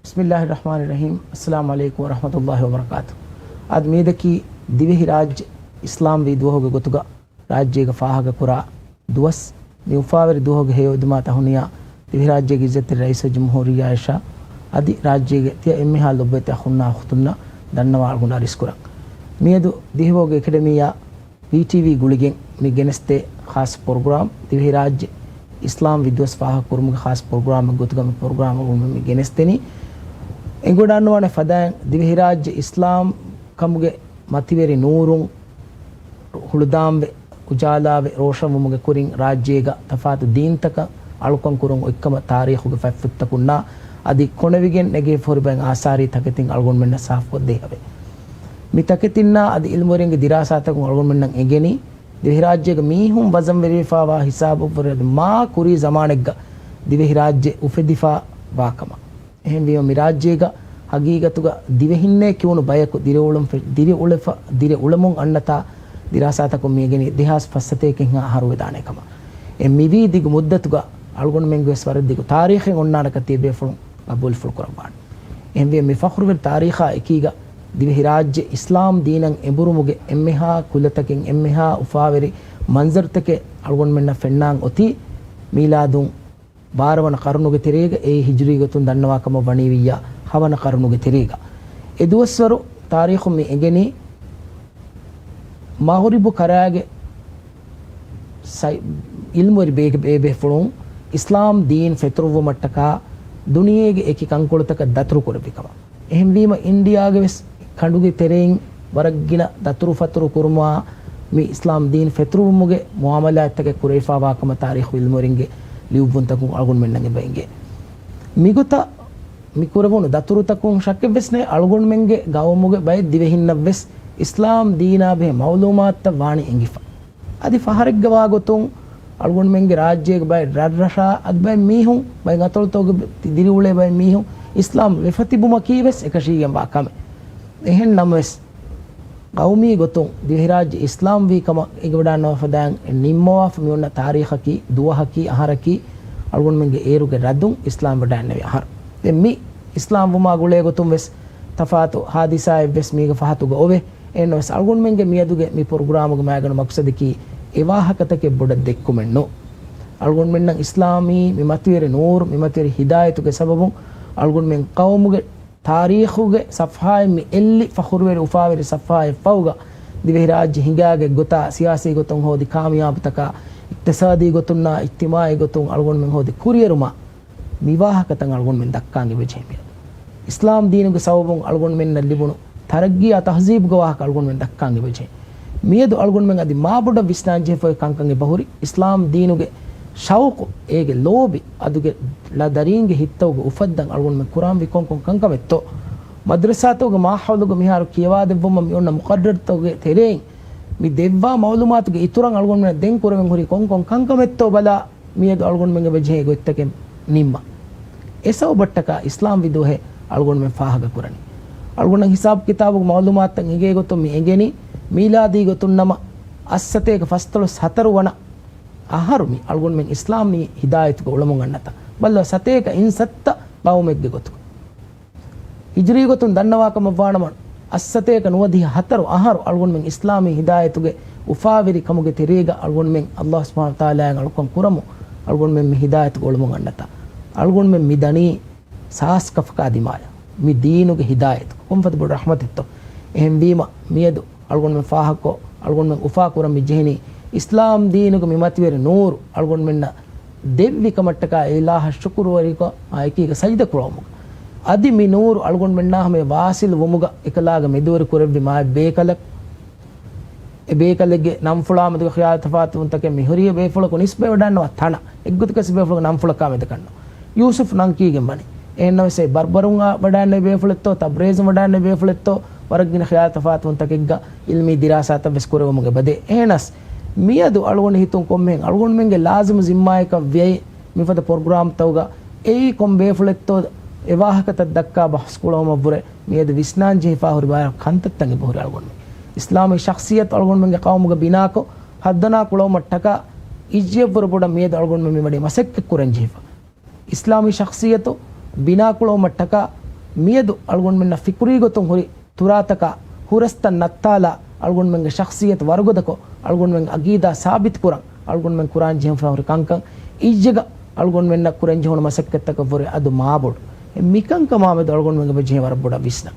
बिस्मिल्लाहिर्रहमानिर्रहीम। अस्सलाम वालेकुम वरहमतुल्लाहि वबरकातुहू। आज मेदकी दिवेहि राज्य इस्लाम वी दुहोगे गोतुगा राज्येग फाहग कुरा दुवस न्यूफावर दुहोगे हे उदमा तहुनिया दिवेहि राज्येग इज्जत रईस जमहूरिया आयशा अदि राज्येग तिया एम्मिहा लुब्बते खुन्ना खुतुन्ना दन्नवाल गुना रिस्कुरा मेदु दिहोगे एकेडमिया वीटीवी गुलिगे मी गेनेस्ते खास प्रोग्राम दिवेहि राज्य इस्लाम विद्वस फाहग कुरुमुग खास प्रोग्राम गोतुगा प्रोग्राम मी गेनेस्तेनी ಎಂಗುಡಾನ್ವಾನೆ ಫದಾನ್ ದಿವೆಹಿ ರಾಜ್ಯ ಇಸ್ಲಾಂ ಕಮುಗೆ ಮತಿವೆರಿ ನೂರುಂ ಹುಳುದಾಂಬೆ ಉಜಾಲಾವೆ ರೋಷಮುಮುಗೆ ಕುರಿಂ ರಾಜ್ಯೇಗ ತಫಾತ್ ದೀನ್ತಕ ಅಳುಕಂ ಕುರುಂ ಇಕ್ಕಮ ತಾರೀಖುಗೆ ಫಫುತ್ತಕುನ್ನ ಅದಿ ಕೊಣವಿಗೆನ್ ನೆಗೆ ಫೋರ್ಬೆನ್ ಆಸಾರಿ ತಕತಿನ್ ಅಳ್ಗೊಂಡ್ ಮೆನ್ನ ಸಾಫ್ ಕೊದ್ದೆ ಹವೆ ಮಿ ತಕತಿನ್ನ ಅದಿ ಇಲ್ಮೋರಿಂಗೆ ದಿರಾಸಾತಕು ಅಳ್ಗೊಂಡ್ ಮೆನ್ನ ಎಗೆನಿ ದಿವೆಹಿ ರಾಜ್ಯಗ ಮೀಹುಂ ವಜಂ ವೆರಿಫಾವಾ ಹಿಸಾಬು ಫರದ್ ಮಾ ಕುರಿ ಜಮಾನೆಗ್ಗ ದಿವೆಹಿ ರಾಜ್ಯ ಉಫೆದಿಫಾ ವಾಕಮ එහෙන් වීම මිරාජ්‍යේග හගීගතුග දිවෙහින්නේ කියුණු බයකු දිරි උළමුන් අන්නතා දිරාසාතකු මේගෙන ඉතිහාස පස්සතේකින් හරු වේදානේකම එ මිවි දිග මුද්දතුග අල්ගොන් මෙන්ගස් වරදිග තාරීඛෙන් ඔන්නානක තිබේ ෆුල් අබුල් ෆුල් කුරබාන් එහෙන් වීම මිෆඛරු වෙල් තාරීඛා එකීග දිවෙහි රාජ්‍ය ඉස්ලාම් දීනන් එඹුරුමුගේ එම්මෙහා කුලතකින් එම්මෙහා උෆාවෙරි මන්සර්තකේ අල්ගොන් මෙන්න ෆෙන්නාන් ඔති මීලාදුන් ಬಾರವನ ಕರುಣುಗೆ ತೆರೆಗ ಏ ಹಿಜ್ರಿ ಗೊತ್ತು ದನ್ನವಾಕಮ ಬಣಿವಿಯ ಹವನ ಕರುಣುಗೆ ತೆರೆಗ ಎದುವಸ್ವರು ತಾರೀಖು ಮಿ ಎಗೆನಿ ಮಹರಿಬು ಕರಾಗೆ ಇಲ್ಮುರಿ ಬೇಗ ಬೇಬೆ ಫುಳುಂ ಇಸ್ಲಾಂ ದೀನ್ ಫೆತ್ರುವು ಮಟ್ಟಕ ದುನಿಯೆಗೆ ಏಕಿ ಕಂಕೊಳತಕ ದತ್ರು ಕೊರಬಿಕವ ಎಹಂ ವೀಮ ಇಂಡಿಯಾಗೆ ವೆಸ್ ಕಂಡುಗೆ ತೆರೆಯಿಂ ವರಗ್ಗಿನ ದತ್ರು ಫತ್ರು ಕುರ್ಮಾ ಮಿ ಇಸ್ಲಾಂ ದೀನ್ ಫೆತ್ರುವು ಮುಗೆ ಮುಆಮಲಾತಗೆ ಕುರೈಫಾ ವಾಕಮ ತಾರೀಖು ಇಲ್ಮುರಿಂಗೆ ලියුබුන්තකු අල්ගොන් මෙන්නගේ බයින්ගේ මිගොත මිකුරගුණු දතුරුතකුන් ශක්්‍ය වෙස්නේ අල්ගොන් මෙන්ගේ ගවමුගේ බයි දිවෙහින්න වෙස් ඉස්ලාම් දීනාබේ මවලුමාත්ත වාණි එංගිෆා අදි ෆහරෙක්ගවා ගොතුන් අල්ගොන් මෙන්ගේ රාජ්‍යයක බයි රඩරෂා අද බයි මීහුන් බයි ගතොල්තෝගේ දිරි උලේ බයි මීහුන් ඉස්ලාම් වෙෆතිබුම කීවෙස් එකශීගෙන් වාකම එහෙන් නම් වෙස් ගෞමී ගොතුන් දිවෙහි රාජ්‍ය ඉස්ලාම් වී කම ඉගවඩානව ෆදාන් නිම්මවා ෆමියොන්න තාරීඛකි දුවහකි අහරකි අල්ගොන් මෙන්ගේ ඒරුගේ රදුන් ඉස්ලාම් වඩාන්නේ අහර දෙමි ඉස්ලාම් වමා ගුලේ ගොතුන් වෙස් තෆාතු හාදිසා වෙස් මීග ෆහතුග ඔවේ එනොස් අල්ගොන් මෙන්ගේ මියදුගේ මි ප්‍රෝග්‍රෑමුග මෑගන මක්සදකි එවාහකතකේ බොඩ දෙක්කුමෙන්නෝ අල්ගොන් මෙන්න ඉස්ලාමී මි මතිවරේ නූර් මි මතිවරේ හිදායතුගේ සබබුන් අල්ගොන් මෙන් කවමුගේ ತಾರೀಖುಗೆ ಸಫಾಯ್ ಮಿ ಎಲ್ಲಿ ಫಖುರ್ವೆರಿ ಉಫಾವೆರಿ ಸಫಾಯ್ ಫೌಗ ದಿವೆಹಿ ರಾಜ್ಯ ಹಿಂಗಾಗೆ ಗೊತ್ತಾ ಸಿಯಾಸಿ ಗೊತ್ತುಂ ಹೋದಿ ಕಾಮಯಾಬ್ ತಕ ಇಕ್ತಿಸಾದಿ ಗೊತ್ತುನ್ನ ಇಜ್ತಿಮಾಯಿ ಗೊತ್ತುಂ ಅಳ್ಗೊಂಡ್ ಮೆನ್ ಹೋದಿ ಕುರಿಯರುಮ ವಿವಾಹಕತಂ ಅಳ್ಗೊಂಡ್ ಮೆನ್ ದಕ್ಕಾಂಗೆ ಬೆಜೆಮಿ ಇಸ್ಲಾಂ ದೀನುಗೆ ಸವಬುಂ ಅಳ್ಗೊಂಡ್ ಮೆನ್ ನಲ್ಲಿಬುನು ತರಗ್ಗಿ ಆ ತಹಜೀಬ್ ಗವಾಹಕ ಅಳ್ಗೊಂಡ್ ಮೆನ್ ದಕ್ಕಾಂಗೆ ಬೆಜೆ ಮಿಯದು ಅಳ್ಗೊಂಡ್ ಮೆನ್ ಅದಿ ಮಾಬುಡ ವಿಸ್ನಾಂಜೆ ಫೈ ಕಂಕಂಗೆ ಬಹುರಿ ಇಸ್ಲಾಂ ದೀನುಗೆ ಶೌಕು ಏಗೆ ಲೋಬಿ ಅದುಗೆ ಲದರಿಂಗೆ ಹಿತ್ತೋಗ ಉಫದ್ದಂ ಅಳ್ಗೊಂಡ್ ಮೆ ಕುರಾನ್ ವಿಕೊಂ ಕೊಂ ಕಂಕಮೆತ್ತೋ ಮದ್ರಸಾತೋಗ ಮಾಹೌಲುಗ ಮಿಹಾರು ಕಿಯವಾ ದೆವ್ವಮ ಮಿಯೊನ್ನ ಮುಖರ್ರರ್ತೋಗೆ ತೆರೆಯಿಂ ಮಿ ದೆವ್ವಾ ಮೌಲುಮಾತುಗೆ ಇತುರಂ ಅಳ್ಗೊಂಡ್ ಮೆ ದೆಂ ಕುರವೆಂ ಹುರಿ ಕೊಂ ಕೊಂ ಕಂಕಮೆತ್ತೋ ಬಲ ಮಿಯದು ಅಳ್ಗೊಂಡ್ ಮೆಂಗೆ ಬೆಜೆ ಗೊತ್ತಕೆ ನಿಮ್ಮ ಎಸವ ಬಟ್ಟಕ ಇಸ್ಲಾಂ ವಿದೋಹೆ ಅಳ್ಗೊಂಡ್ ಮೆ ಫಾಹಗ ಕುರನಿ ಅಳ್ಗೊಂಡ್ ಹಿಸಾಬ್ ಕಿತಾಬುಗ ಮೌಲುಮಾತಂ ಹಿಗೆ ಗೊತ್ತು ಮಿ ಎಗೆನಿ ಮೀಲಾದಿ ಗೊತ್ತು ನಮ ಅಸ್ಸತೇಗ ಫಸ್ತಲು ಸತರು ವನ ಅಹರುಮಿ ಅಳ್ಗೊಂಡ್ ಮೆನ್ ಇಸ್ಲಾಮಿ ಹಿದಾಯತ್ಗೆ ಉಳಮುಂಗ್ ಅನ್ನತ ಬಲ್ಲ ಸತೇಕ ಇನ್ಸತ್ತ ಬಾವುಮೆಗ್ಗೆ ಗೊತ್ತು ಹಿಜ್ರಿ ಗೊತ್ತು ದನ್ನವಾಕಮ ವಾಣಮ ಅಸ್ಸತೇಕ ನುವದಿ ಹತರು ಅಹರು ಅಳ್ಗೊಂಡ್ ಮೆನ್ ಇಸ್ಲಾಮಿ ಹಿದಾಯತ್ಗೆ ಉಫಾವಿರಿ ಕಮುಗೆ ತೆರೇಗ ಅಳ್ಗೊಂಡ್ ಮೆನ್ ಅಲ್ಲಾಹ್ ಸುಬ್ಹಾನಹು ವ ತಆಲಾ ಅಳ್ಕೊಂಡ್ ಕುರಮು ಅಳ್ಗೊಂಡ್ ಮೆನ್ ಹಿದಾಯತ್ಗೆ ಉಳಮುಂಗ್ ಅನ್ನತ ಅಳ್ಗೊಂಡ್ ಮೆನ್ ಮಿದನಿ ಸಾಸ್ ಕಫಕಾ ದಿಮಾಯ ಮಿ ದೀನುಗೆ ಹಿದಾಯತ್ ಕುಂಫತ್ ಬುರ್ ರಹಮತ್ ಇತ್ತು ಎಹಂ ವೀಮ ಮಿಯದು ಅಳ್ಗೊಂಡ್ ಮೆನ್ ಫಾಹಕೋ ಅಳ್ಗೊಂಡ್ ಮೆನ್ ಉಫಾ ಕುರಂ ಮಿಜೆಹಿನಿ ಇಸ್ಲಾಂ ದೀನುಗ ಮಿಮತಿವೆರಿ ನೂರು ಅಳ್ಗೊಂಡ್ ಮೆನ್ನ ದೆವ್ವಿಕ ಮಟ್ಟಕ ಇಲಾಹ ಶುಕ್ರುವರಿಕ ಆಯ್ಕೀಗ ಸಜ್ದ ಕುಳಮುಗ ಅದಿ ಮಿ ನೂರು ಅಳ್ಗೊಂಡ್ ಮೆನ್ನ ಹಮೆ ವಾಸಿಲ್ ವಮುಗ ಇಕಲಾಗ ಮೆದುವರಿ ಕುರವ್ವಿ ಮಾ ಬೇಕಲಕ್ ಎ ಬೇಕಲೆಗೆ ನಮ್ ಫುಳಾಮದು ಖಿಯಾಲ್ ತಫಾತು ಅಂತಕೆ ಮಿಹುರಿಯ ಬೇಫುಳಕು ನಿಸ್ಬೆ ವಡನ್ನವ ತಣ ಎಗ್ಗುತಕ ಸಿಬೆ ಫುಳಕು ನಮ್ ಫುಳಕ ಮೆದ ಕಣ್ಣು ಯೂಸುಫ್ ನಂಕೀಗೆ ಮನೆ ಏನವಸೆ ಬರ್ಬರುಂಗ ವಡಾನೆ ಬೇಫುಳತ್ತೋ ತಬ್ರೇಜ್ ವಡಾನೆ ಬೇಫುಳತ್ತೋ ವರಗಿನ ಖಿಯಾಲ್ ತಫಾತು ಅಂತಕೆಗ್ಗ ಇಲ್ಮಿ ದಿರಾಸಾತ ಬೆಸ್ಕುರವಮುಗೆ ಬದೆ ಏನಸ್ මියදු අලුගොන් හිතුන් කොම්මෙන් අලුගොන් මෙන්ගේ ලාසිම ಜಿಮ್ಮಾಯಕ ವ್ಯಯ මිෆද ಪ್ರೋಗ್ರಾಮ್ ತೌಗ ಏಯಿ ಕೊಂಬೆ ಫುಲೆತ್ತೋ එවාහකත දක්කා බහස් කුලවම බුරේ මියද විස්නාන් ජීෆා හුරි බාර කන්තත්තන්ගේ බහුරි අලුගොන් ඉස්ලාමී ශක්සියත් අලුගොන් මෙන්ගේ කවමුගේ බිනාකෝ හද්දනා කුලව මට්ටක ඉජ්ජෙවර බොඩ මියද අල්ගොන් මෙ වඩේ මසෙක් කුරන් ජීව ඉස්ලාමී ශක්සියතු බිනාකුලෝ මට්ටක මියදු අල්ගොන් මෙන්න ෆිකුරී ගොතුන් හොරි තුරාතක හුරස්තන් නත්තාලා අල්ගොන් මෙන්ගේ ශක්සියත වර්ගොදක අල්ගොන් මෙන් අගීදා සාබිත් කුරන් අල්ගොන් මෙන් කුරාන් ජීව ෆවර කංකං ඉජ්ජග අල්ගොන් මෙන්න කුරන් ජීවන මසෙක්කත්තක වර අදු මාබොඩ මිකංක මාමෙද අල්ගොන් මෙන්ගේ ජීව වර බොඩ විස්න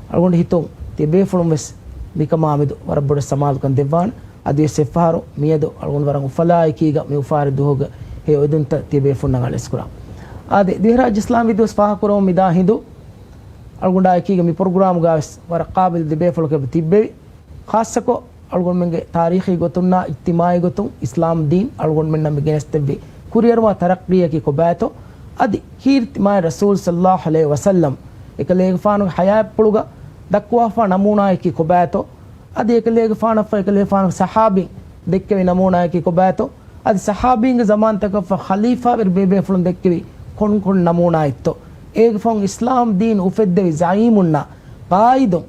අල්ගොන් හිතෝ තිබේ ෆොලොම් වෙස් මික මාමෙද වර බොඩ සමාල් කන් දෙවාන අදේ සෙෆාරු මියදු අල්ගොන් වරන් උෆලායි කීග මේ උෆාර දුහග හේ ඔදුන්ත තිබේ ෆොන්න ගලස් කුරා ආදේ දිහරාජ් ඉස්ලාම් විදෝස් පහ කරෝ මිදා හිඳු අල්ගොන්ඩා කීග මේ ප්‍රෝග්‍රෑම් ගාස් වර කාබිල් තිබේ ෆොලක තිබ්බේ ખાસકો අල්ගොන් මෙන්ගේ තාරීඛී ගොතුන්නා ඉජ්තිමායි ගොතුන් ඉස්ලාම් දීන් අල්ගොන් මෙන්න මෙගෙනස් තෙබ්බේ කුරියර්වා තරක්රිය කි කොබෑතෝ අදි කීර්තිමායි රසූල් සල්ලල්ලාහු අලයිහි වසල්ලම් එකලේග ෆානු හයා පුළුග දක්වාෆා නමූනායි කි කොබෑතෝ අදි එකලේග ෆානෆා එකලේ ෆානු සහාබි දෙක්කේ නමූනායි කි කොබෑතෝ අදි සහාබීන්ගේ zaman තකෆ ඛලීෆා වෙර බේබේ ෆුලන් දෙක්කේ කොන් කොන් නමූනායිත්තෝ ඒක ෆොන් ඉස්ලාම් දීන් උෆෙද්දේ zayimunna qaidun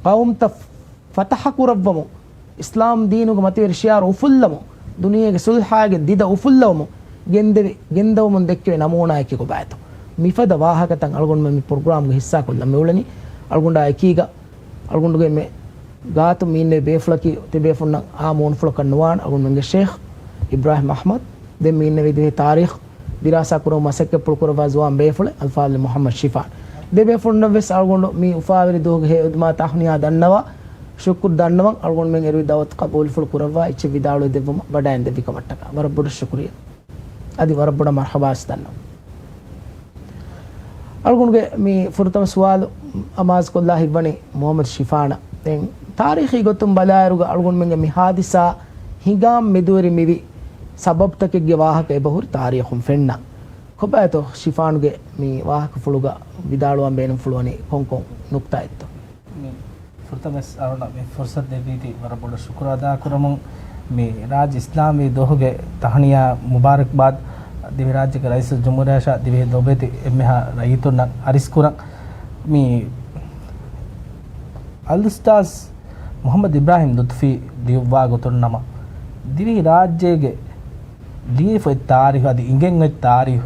qawmta فتح كربمو اسلام دينو متير شيار وفلمو دنيا سلحاගේ දිද උෆුල්ලවමු ගෙන්දවමු දෙක්කේ නමෝනා එකක බෑතෝ මිෆද වාහකතන් අල්ගොන් මේ ප්‍රෝග්‍රෑම් ගේ හිස්සා කොල්ල මෙවලනි අල්ගොන්ඩා එකීග අල්ගොන්ඩුගේ මේ ගාතු මීන්නේ බේෆ්ලකි තිබේ ෆොන්න ආමෝන් ෆ්ලො කන්නවාන් අල්ගොන් මගේ ෂේඛ් ඉබ්‍රාහිම් අහමද් දෙ මීන්නේ විදිහේ තාරීඛ් දිරාසා කරෝ මසක්ක පුල්කර වස්වාම් බේෆ්ල අල්ෆාල් මුහම්මද් ෂිෆා දෙබේ ෆොන්න වෙස් අල්ගොන්ඩු මේ උෆාවිරි දෝගේ හේ උද්මා තහනියා දන්නවා ಶುಕ್ರ್ ದಣ್ಣವಂ ಅಳ್ಗೊಂಡ್ ಮೆಂಗೆ ಎರು ದಾವತ್ ಕಬೂಲ್ ಫುಲ್ ಕುರವಾ ಇಚ್ಚೆ ವಿದಾಳು ದೆವ್ವಮ ಬಡಾಯನ್ ದೆವಿ ಕಮಟ್ಟಕ ವರಬ್ಬುಡ ಶುಕ್ರಿಯ ಅದಿ ವರಬ್ಬುಡ ಮರ್ಹಬಾಸ್ ದಣ್ಣ ಅಳ್ಗೊಂಡ್ಗೆ ಮೀ ಫುರ್ತಮ ಸುವಾಲ್ ಅಮಾಜ್ ಕೊಲ್ಲಾಹಿ ಬಣಿ ಮೊಹಮ್ಮದ್ ಶಿಫಾಣ ತೆಂ ತಾರೀಖಿ ಗೊತ್ತುಂ ಬಲಾಯರುಗ ಅಳ್ಗೊಂಡ್ ಮೆಂಗೆ ಮಿ ಹಾದಿಸಾ ಹಿಂಗಾಮ್ ಮೆದುವರಿ ಮಿವಿ ಸಬಬ್ ತಕೆಗೆ ವಾಹಕ ಎಬಹುರಿ ತಾರೀಖುಂ ಫೆಣ್ಣ ಕೊಬಾಯತೋ ಶಿಫಾಣ್ಗೆ ಮೀ ವಾಹಕ ಫುಳುಗ ವಿದಾಳು ಅಂಬೇನು ಫುಳುವನಿ ಕೊಂಕೊಂ ನುಕ್ತಾ ಇತ್ತು फुर्तमस अरुण में फुर्सत दे दी थी वर बड़ा शुक्र अदा करमं में राज इस्लामी दोहगे तहनिया मुबारकबाद दिव्य राज्य के रईस जमुहूरिया शाह दिव्य दोबेति एम्हा रईतो न अरिस्कुर मी अल उस्ताज मोहम्मद इब्राहिम लुत्फी दिव्वा गोतुन्नम दिव्य राज्य के लीफ तारीख अदि इंगेंग तारीख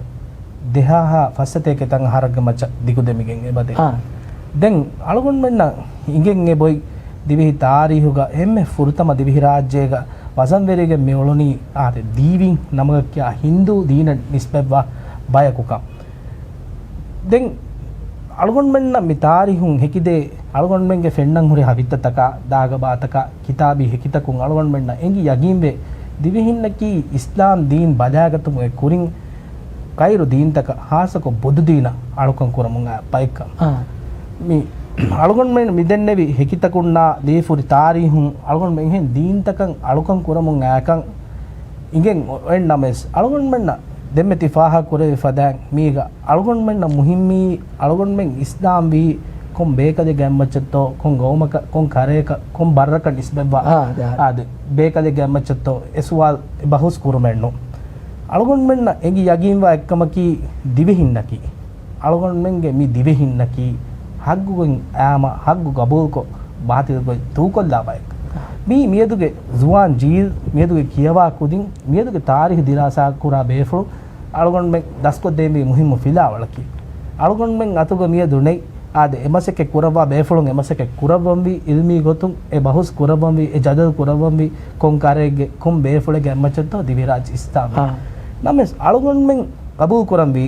देहा फसते के तंग हरग मच दिगुदे मिगेंगे बदे දැන් අලගොන් මෙන්න ඉගෙන් ඒ බොයි දිවිහි තාරීහුග එම්මෙ ෆුර්තම දිවිහි රාජ්‍යයක වසන්වරේගේ මෙවලොනි ආත දීවින් නමක කියා හින්දු දීන නිස්බෙබ්වා බයකුකම් දැන් අලගොන් මෙන්න මි තාරීහුන් හෙකිදේ අලගොන් මෙන්ගේ ෆෙන්නන් හුරි හවිත්තතක දාගබාතක කිතාබි හෙකිතකුන් අලගොන් මෙන්න එංගි යගීම්වේ දිවිහින්නකි ඉස්ලාම් දීන් බදාගතුම කුරින් කයිරු දීන්තක හාසක බොදු දීන අලුකම් කරමුන් පයිකම් मी अळगොන් මෙන් මිදෙන්නේවි හෙකිතකුන්නා දීෆුරි තාරීහුන් අळගොන් මෙන් හෙන් දීන්තකන් අලුකම් කුරමුන් ඈකන් ඉගෙන් එන්නමස් අळගොන් මෙන්න දෙම්මෙ තිෆාහ කුරේ ෆදාන් මීග අळගොන් මෙන්න මුහිම්මි අळගොන් මෙන් ඉස්ලාම් වී කොම් බේකදේ ගැම්මච්චතෝ කොම් ගෝමක කොම් කරේක කොම් බරක නිස්බෙබ්වා ආද බේකදේ ගැම්මච්චතෝ එසුවාල් බහුස් කුරමෙන්නු අळගොන් මෙන්න එගි යගීම්වා එක්කමකි දිවෙහින්නකි අळගොන් මෙන්ගේ මි දිවෙහින්නකි ಹಗ್ಗುಗೆ ಆಮ ಹಗ್ಗು ಗಬೂಲ್ಕೊ ಬಾತಿಗೆ ತೂಕೊಲ್ಲ ಬಾಯ್ಕ್ ಮೀ ಮಿಯದುಗೆ ಜುವಾನ್ ಜೀಲ್ ಮಿಯದುಗೆ ಕಿಯವಾ ಕುದಿನ್ ಮಿಯದುಗೆ ತಾರೀಖ್ ದಿರಾಸಾ ಕುರಾ ಬೇಫಳು ಅಳಗೊಂಡ್ ಮೆಂಗ್ ದಸ್ಕೊದ್ದೆ ಮಿ ಮುಹಿಮ್ಮು ಫಿಲಾ ಒಳಕಿ ಅಳಗೊಂಡ್ ಮೆಂಗ್ ಅತುಗ ಮಿಯದುನೈ ಆದೆ ಎಮಸಕ್ಕೆ ಕುರವಾ ಬೇಫಳು ಎಮಸಕ್ಕೆ ಕುರವಂವಿ ಇಲ್ಮಿ ಗೊತ್ತು ಎ ಬಹುಸ್ ಕುರವಂವಿ ಎ ಜದಲ್ ಕುರವಂವಿ ಕೊಂ ಕರೆಗೆ ಕೊಂ ಬೇಫುಳೆಗೆ ಎಮ್ಮಚತ್ತೋ ದಿವಿರಾಜ್ ಇಸ್ತಾಮ ನಮೆಸ್ ಅಳಗೊಂಡ್ ಮೆಂಗ್ ಕಬೂಲ್ ಕುರಂವಿ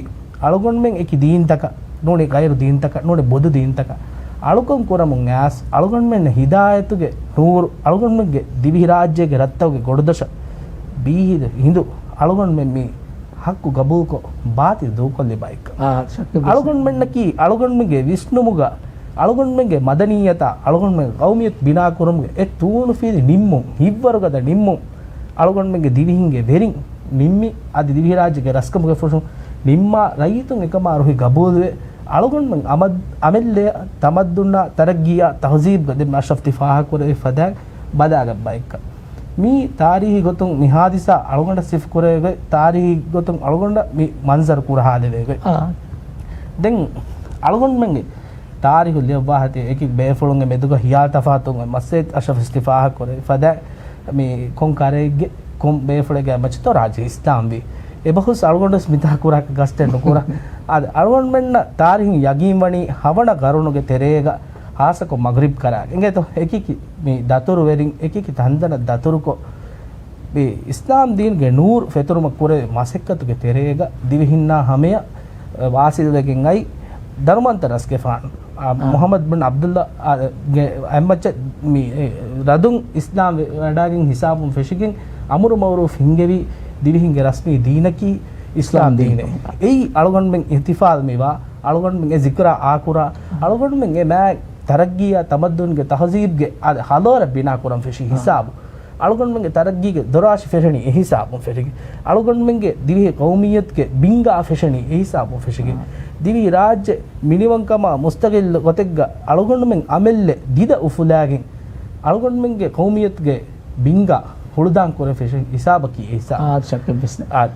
ಅಳಗೊಂಡ್ ಮೆಂಗ್ ಎಕಿ ದೀನ್ ತಕ ನೋಡಿ ಗೈರು ದೀನ್ತಕ ನೋಡಿ ಬೊದು ದೀನ್ತಕ ಅಳುಕೊಂ ಕುರಮುಂ ಆಸ್ ಅಳುಗೊಂಡ್ ಮೆನ್ನ ಹಿದಾಯತುಗೆ ನೂರು ಅಳುಗೊಂಡ್ ಮೆಗ್ಗೆ ದಿವಿ ರಾಜ್ಯಗೆ ರತ್ತವಗೆ ಗೊಡದಶ ಬೀಹಿದ ಹಿಂದು ಅಳುಗೊಂಡ್ ಮೆಮ್ಮಿ ಹಕ್ಕು ಗಬೂಲ್ಕೊ ಬಾತಿ ದೂಕೊಲ್ಲಿ ಬೈಕ್ ಅಳುಗೊಂಡ್ ಮೆನ್ನಕಿ ಅಳುಗೊಂಡ್ ಮೆಗ್ಗೆ ವಿಷ್ಣುಮುಗ ಅಳುಗೊಂಡ್ ಮೆಗ್ಗೆ ಮದನೀಯತ ಅಳುಗೊಂಡ್ ಮೆಗ್ಗೆ ಕೌಮಿಯತ್ ಬಿನಾ ಕುರಮ್ಗೆ ಎ ತೂನು ಫೀದಿ ನಿಮ್ಮು ಹಿವ್ವರುಗದ ನಿಮ್ಮು ಅಳುಗೊಂಡ್ ಮೆಗ್ಗೆ ದಿವಿ ಹಿಂಗೆ ಬೆರಿಂಗ್ ನಿಮ್ಮಿ ಅದು ದಿವಿ ರಾಜ್ಯಗೆ ರಸ್ಕಮುಗೆ ಫುಷು ನಿಮ್ಮ ರೈತುಂ එකමාරුහි ගබෝදුවේ අලගොන් මං අමෙල්ලේ තමද්දුන්න තරගියා තහසීබ් ගදෙ මාෂෆ් තිෆාහ කුරේ ෆදා බදාගබ් බයික මී තාරීහි ගොතුන් මිහාදිසා අලගොන්ඩ සිෆ් කුරේගේ තාරීහි ගොතුන් අලගොන්ඩ මි මන්සර් කුරහාදෙලේගේ දැන් අලගොන් මංගේ තාරීහු ලියවා හතේ එකි බේෆලුන්ගේ මෙදුක හියා තෆාතුන් මස්සෙත් අෂෆ් ඉස්තිෆාහ කුරේ ෆදා මේ කොන් කරේගේ kom befulege machto raje islam vi e bahus algondas mitah kurak gaste nokura ad algon menna tarihin yagim wani hawana garunuge terega hasako maghrib kara inge to ekiki me daturu werin ekiki tandana daturu ko be islam din ge nur feturuma kure masekkatu ge terega divihinna hameya wasidegen ai darmantaras ke fan Muhammad bin Abdullah Ahmad mi radun Islam wadagen hisabum feshigin amuru mawruf hingevi divihinge rasmi deenaki Islam deene ei algon men ihtifal mewa algon men zikra akura algon men e ma taraggiya tamaddun ge tahzib ge halora bina kuram feshi hisab algon men ge taraggi ge dorash feshani e hisabum feshigi algon men ge divi qawmiyat ge binga feshani e hisabum feshigi divi rajya miniwankama mustaqil gotegga algon men amelle dida ufulagen algon men ge qawmiyat ge binga huludan kore feshin hisabaki hisab shakka bisna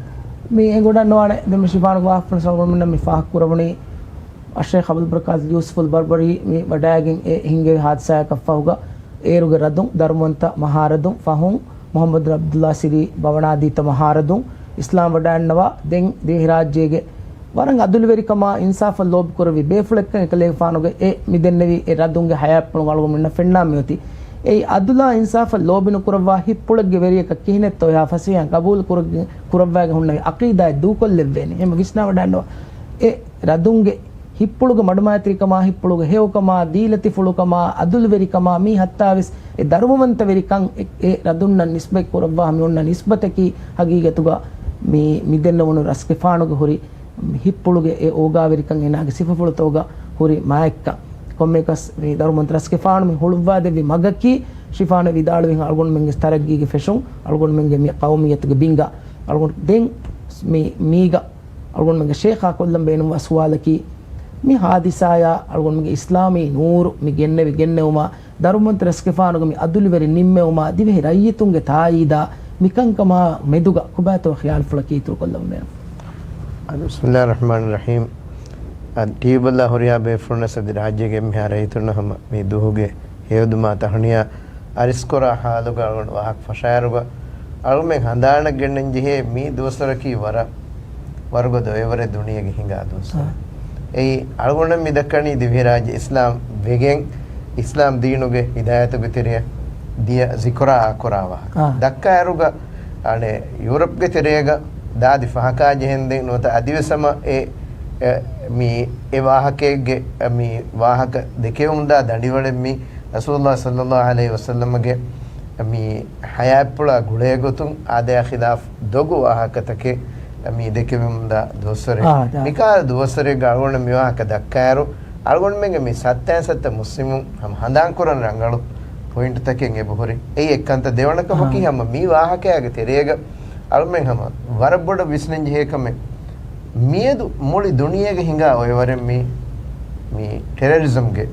me engoda noane dem shibanu wa afan salgon men me fah kurawani Sheikh Abdul Barakaz Yusuf al-Barbari me wadagen e hinge hadsa kafahuga eruge radun darmanta maharadun fahun Muhammad Abdullah Siri bawanadita maharadun Islam wadannawa den dehi rajyege waran adulveri kama insaf lob kurvi befulekkan ekale faanuge e midennevi e radunge hayapnu walgo minna fenna miyoti ei adula insaf lobinu kurwa hippulge veriyaka kihinet oya fasiyan qabul kurwage hunna aqida du kollevveni em gisna wadanno e radunge hippuluge madmayatrikama hippuluge hewkama dilati fulukama adulveri kama mi hattavis e darumanta verikan e radunna nisbe kurwa mi onna nisbataki hagigatuga mi midennawunu raske faanuge hori hippuluge e ogaverikan enage sifafulatoga hori maekka kommekas me darumantraske faanu me hulwa devi magaki shifana vidalwen algon menge staraggi ge feshon algon menge mi qawmiyatuge binga algon den me miga algon menge sheikha kollam beenum aswalaki mi hadisaya algon menge islami nur mi gennewuma darumantraske faanu mi adulveri nimmewuma dive rayitunge taida mikankama meduga kubato khayal fulaki tur kollam beenum Bismillahir Rahmanir Rahim Tiballa horiya be furnas adi rajyege me harayturna hama me duhuge hewduma tahniya ariskora haluga algon wahak fashayaruga almen handana gennen jihe mi dosaraki wargo doyevare duniyage hinga dosa ei algon mi dakkani divi rajya Islam vegen Islam deenuge hidayatuge teriya dia zikra akorawa dakkayaruga ane Europe ge terega daadi fahaka jehende nota adivesama mi e wahakege mi wahaka dekevunda dandiwale mi Rasulullah sallallahu alaihi wasallam ge mi hayapula gulegotun ade khilaf dogu wahakatake mi dekevunda dosare mika dosare galgona mi wahaka dakkaru algon menge mi satta muslimun ham handan kuran rangalu point taken e bohori ei ekkanta dewanaka boki ham mi wahakage terega almen hama warabboda visnen jehekame miedu muli duniyage hinga oyaware mi terrorism ge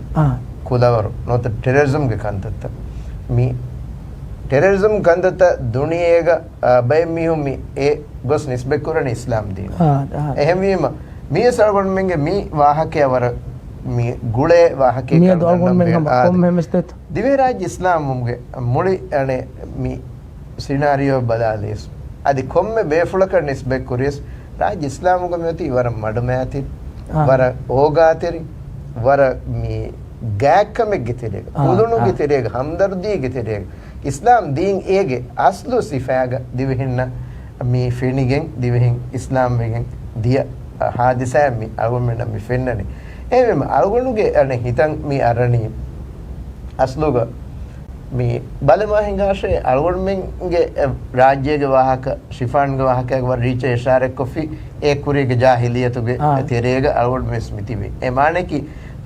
kulavaru not terrorism ge kantatta mi terrorism kandata duniyega bay mihum mi e gos nisbe kurani islam din ehemima mi sargon menge mi wahake awara mi gule wahake mi dorgon menge kom hemestet dive raj islam mumge muli ane mi scenario badalis adi komme befulaka nisbe kuris raj islamuga meti wara madmayati wara ogateri wara mi gakkame giterega udunu giterega hamdardi giterega islam deen ege aslu sifaga divihinna mi fenigen divihin islam wegen dia hadisa mi algonmenna mi fennani evem algonuge ane hitan mi arani asluga mi balama hingashe algonmenge rajyege wahaka shifan ge wahaka war reach ishare kofi e kurege jahiliyatuge terega algonme smitibe e mane ki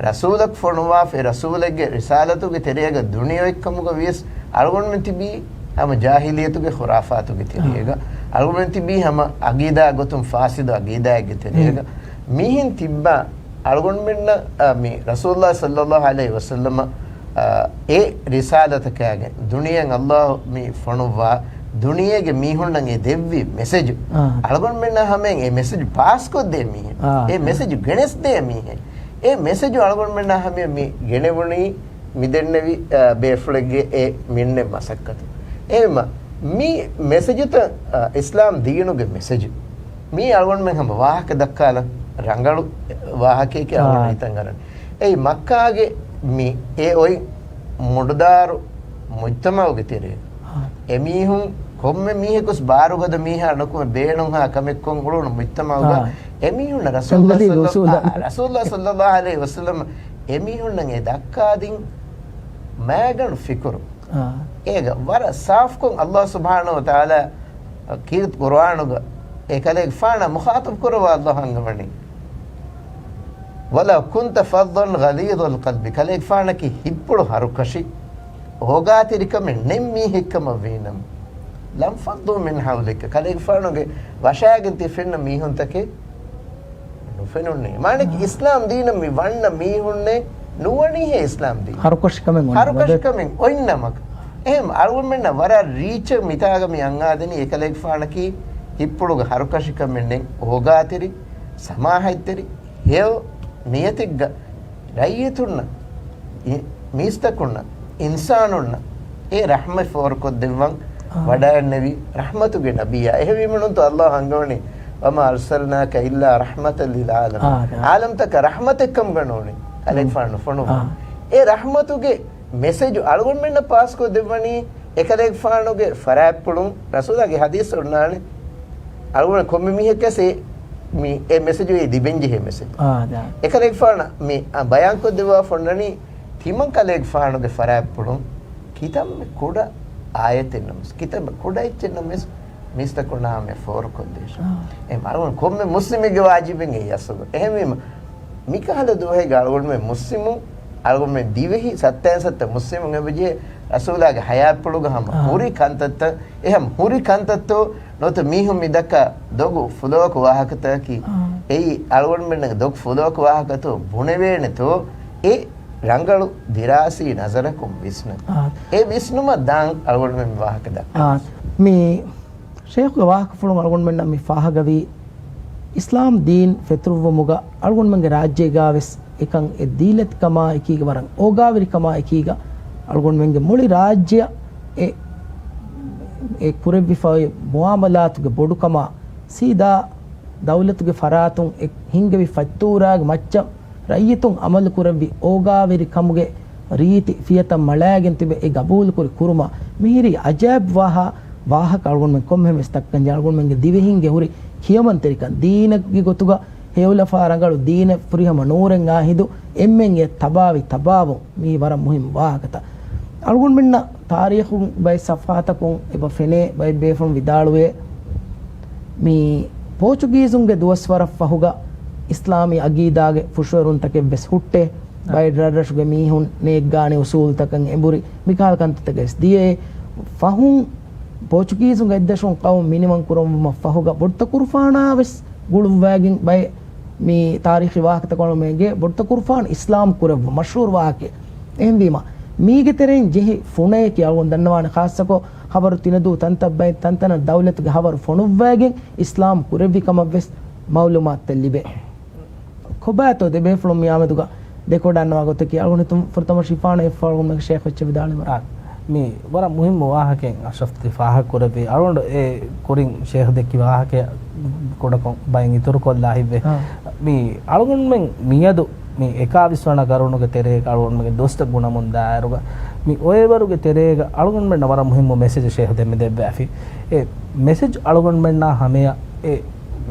rasulak fonwa fe rasulege risalatuge terega duniya ekkamuga vis algonme tibi hama jahiliyatuge khurafatuge terega algonme tibi hama agida gotum fasida agida ge terega mihin tibba algonmenna mi rasulullah sallallahu alaihi wasallam e risalata kage duniyan Allah mi fonuwa duniyage mihunnan e devvi message algon menna hamen e message pass ko de mi e message genes de mi e message algon menna hamen mi genevuni midennevi beflege e minne masakkat ema මේ message එක ඉස්ලාම් දීනුගේ message මේ අලුවන් මෙන් හම වාහක දක්කාලා රංගලු වාහකේ කියලා හිතන් ගන්න. ඒ මක්කාගේ මේ ඒ ඔයි මුඩදාරු මුත්තමවගේ තිරේ. එමිහුන් කොම්මේ මීහෙකුස් බාරුගද මීහා නකුම බේණුන් හා කමෙක්කොන් උළුණු මුත්තමවගා එමිහුන් රසූලුල්ලාහ සල්ලල්ලාහු අලයිහි වසල්ලම් එමිහුන් නගේ දක්කාදින් මෑගණු ෆිකුරු. ඒක වර සාෆ්කොන් අල්ලාහ් සුබ්හානහු වතාලා කීර්ත කුර්ආනුග ඒකලෙක් ෆාන මුඛාතබ් කරවා අල්ලාහ් හංගවණි. වලා කුන්ත ෆද්දන් ගලීදුල් ඛල්බි කලෙක් ෆානකි හිප්පුළු හරුකෂි ඕගාතිරිකම නෙම්මි හික්කම වේනම් ලම් ෆද්දු මින් හවලික කලෙක් ෆානගේ වශාගෙන් තිෆෙන්න මීහුන්තකේ නුෆෙනුන්නේ මානෙක ඉස්ලාම් දීන මි වන්න මීහුන්නේ නුවණි හේ ඉස්ලාම් දී හරුකෂකමෙන් ඔයින්නමක එහෙම අරුවන් මෙන්න වර රීච මිතාගම යංආදෙනි ඒකලෙක් ෆානකි හිප්පුළුග හරුකෂකමෙන් ඕගාතිරි සමාහිතරි හේව නියතිග්ග රයියතුන්න මිස්තකුන්න ඉන්සානුන්න ඒ රහම ෆෝරකොත් දෙවන් වඩාන්නවි රහමතුගේ නබියා එහෙවිමනුන්තු අල්ලාහ් හංගවනේ වම අර්සල්නාක ඉල්ලා රහමතල් ලිල් ආලම ආලම්තක රහමතෙක්කම් ගනෝනේ අලෙක් ෆාන ෆොනු ඒ රහමතුගේ මෙසේජ් අලුගොන් මෙන්න පාස්කෝ දෙවණි එකලෙක් ෆානුගේ ෆරාප්පුළුම් රසූලාගේ හදීස් උන්නානේ අලුගොන් කොම්මි මිහෙකසේ මේ ඒ මෙසේජ් ඒ දිබෙන්ජි හේ මෙසේජ් එකලෙක් ෆාන මේ බයන් කො දෙවා ෆොන්නනි තිමන් කලෙක් ෆානුගේ ෆරාප්පුළුම් කිතම් කොඩ ආයතෙන්නම්ස් කිතම් කොඩ ඉච්චෙන්නම්ස් මිස්ත කොනාමේ ෆෝර් කොදේශ ඒ මාරුන් කොම්මේ මුස්ලිමිගේ වාජිබෙන් ඒ යසග එහෙමම මිකහල දෝහේ ගාලගොන් මේ මුස්ලිමු අලගොන් මේ දිවෙහි සත්‍යයන් සත්‍ය මුස්ලිමුන් එබජේ රසූලාගේ හයාප්පුළු ගහම හුරි කන්තත්ත එහෙම හුරි කන්තත්තෝ නොත මීහු මිදක දොගු ෆුලෝක වාහකතකි ඒ අලගොන් මෙන්න දොග් ෆුලෝක වාහකතෝ බුණෙවේනතෝ ඒ රංගලු දිරාසී නසරකුම් විස්න ඒ විස්නුම දාන් අලගොන් මෙන් වාහකද මේ ශේඛ් වාහක ෆුලුම් අලගොන් මෙන්න මේ ෆාහගවි ඉස්ලාම් දීන් ෆෙතුරුවමුග අලගොන් මන්ගේ රාජ්‍ය ගාවෙස් එකන් එ දීලත් කමා එකීග වරන් ඕගාවිරි කමා එකීග අලගොන් මෙන්ගේ මුලි රාජ්‍ය ඒ කුරෙව්වි ෆයි මුආමලාතුගේ බොඩු කමා සීදා දෞලතුගේ ෆරාතුන් එක් හිංගෙවි ෆත්තූරාගේ මච්ච රයියතුන් අමල් කුරෙව්වි ඕගාවිරි කමුගේ රීති ෆියතම් මලෑගෙන් තිබෙ ඒ ගබූල් කුරි කුරුමා මිහිරි අජාබ් වාහක අලගොන් මෙන් කොම්මෙ මෙස්තක්කන් අලගොන් මෙන්ගේ දිවෙහිංගේ හුරි කියමන්තරිකන් දීනගේ ගොතුග හේවලෆා රංගලු දීන පුරිහම නූරෙන් ආහිදු එම්මෙන් ඒ තබාවු මේ වර මුහිම් වාහකත අලගොන් මෙන්න තාරීඛුන් බයි සෆාතකුන් එබ ෆෙනේ බයි බේෆුන් විදාළුවේ මේ පෝර්චුගීසුන්ගේ දුවස්වර ෆහුග ඉස්ලාමී අගීදාගේ ෆුෂවරුන් තකෙ බෙස් හුට්ටේ බයි ඩරඩෂුගේ මීහුන් නේග්ගානේ උසූල් තකන් එඹුරි මිකාල් කන්තතකස් දියේ ෆහුන් පෝර්චුගීසුන්ගේ එද්දෂුන් කවුම් මිනිමන් කුරම් ෆහුග බොට්ත කුර්ෆානාවස් ගුළුම් වෑගින් බයි මේ තාරීඛි වාහකත කොළමේගේ බොට්ත කුර්ෆාන් ඉස්ලාම් කුරව මෂහූර් වාහකේ එහෙම වීම මීගේ තෙරෙන් ජෙහි ෆුනේ කියවුන් දන්නවානේ ખાસકો خبر තිනදු තන්තබ්බයි තන්තන දෞලත්ගේ خبر ෆොනුව් වෑගින් ඉස්ලාම් කුරවි කමවස් මවුලුමාත් තෙල්ලිබේ කොබාතෝ දෙබේ ෆ්ලොම් යාමදුග දෙකොඩන්නවා ගොත කියවුන් තුම් ෆර්තම ශිෆාන එෆාගුම් මගේ ෂේඛ් වෙච්ච විදාලම මේ වර මුහිම් වාහකෙන් අෂරෆ් තිෆාහ කරපේ අරොන්ඩ ඒ කොරින් ෂේඛ් දෙක්කි වාහකේ කොඩකොන් බයින් ඉතුරු කොල්ලා හිබ්බේ මේ අලගොන් මෙන් මියදු මේ එකාවිස්වන කරුණුගේ තෙරේ අලගොන් මගේ දොස්ත ගුණමුන් දායරුග මේ ඔය වරුගේ තෙරේග අලගොන් මෙන්න වර මුහිම් මෙසේජ් ෂේඛ් දෙමෙ දෙබ්බාෆි ඒ මෙසේජ් අලගොන් මෙන්න හැමය ඒ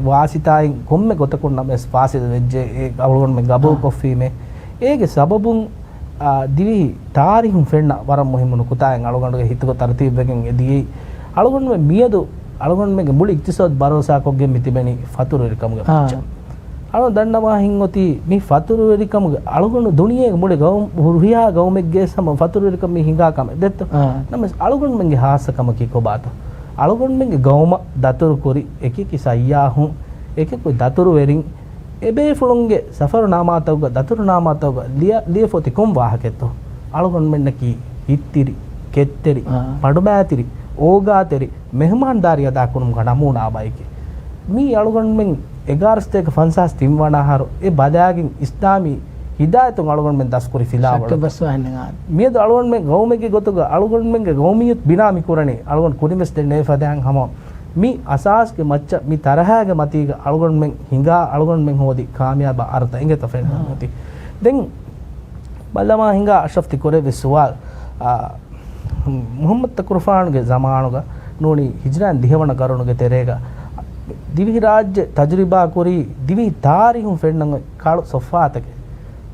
වාසිතායින් කොම්මේ ගොතකුන් නම් ස්පාසිද වෙජ්ජේ ඒ අලගොන් මෙ ගබෝ කොෆීමේ ඒගේ සබබුන් දිවි තාරිහුන් ෆෙන්න වර මුහිමුණු කුතායන් අලගොන්ගේ හිතක තරතිබ්බකින් එදී අලගොන් මෙ මියදු අලගොන් මෙගේ මුළු ඉක්තිසාද් බරෝසාකොගේ මිතිබෙනි ෆතුරු එරිකමුගේ පච්ච අලගොන් දන්නවා හින්ගොති මේ ෆතුරු එරිකමුගේ අලගොන් දුනියේ මුළු ගවුම් හුරියා ගවුමෙක්ගේ සම ෆතුරු එරිකම මේ හිඟාකම දෙත්ත නම අලගොන් මෙගේ හාසකම කි කොබාත අලගොන් මෙගේ ගවුම දතුරු කුරි එකකි සයියාහුන් එකකු දතුරු වෙරින් එබේ ෆුලුන්ගේ සෆරු නාමාතවග දතුරු නාමාතවග ලියෆොති කොම් වාහකෙතෝ අලගොන් මෙන්න කි හිත්තිරි කෙත්තෙරි පඩුබෑතිරි ඕගාතෙරි මෙහමාන්දාරිය දාකුණුම් ගණමුණාබයිකි මේ අලගොන් මෙන් 11 ක ෆන්සස් තිම්වනාහාර ඒ බදාගින් ඉස්ලාමී hidayatun alugon men daskuri fila ශක්ක බස් වහන්නේ මියද අලුවන් මෙන් ගෞමෙකි ගොතුග අලුගොන් මෙන්ගේ ගෞමියත් බිනාමි කුරණි අලුගොන් කුරිමස් දෙන්නේ ෆදයන් හම මි අසාස්ගේ මච්ච මි තරහාගේ මතීග අලුගොන් මෙන් හිඟා අලුගොන් මෙන් හොදි කාමියාබ අර්ථ ඉංගෙ තෆෙන් හොති දෙන් බල්ලමා හිඟා අෂෆ්ති කුරේ විසවාල් මුහම්මද් තකුර්ෆාන්ගේ zamanuga නෝනි හිජ්රාන් දිහවන කරුණුගේ තෙරේග දිවි රාජ්‍ය තජරිබා කුරි දිවි තාරිහුන් ෆෙන්නන් කාලු සොෆාතගේ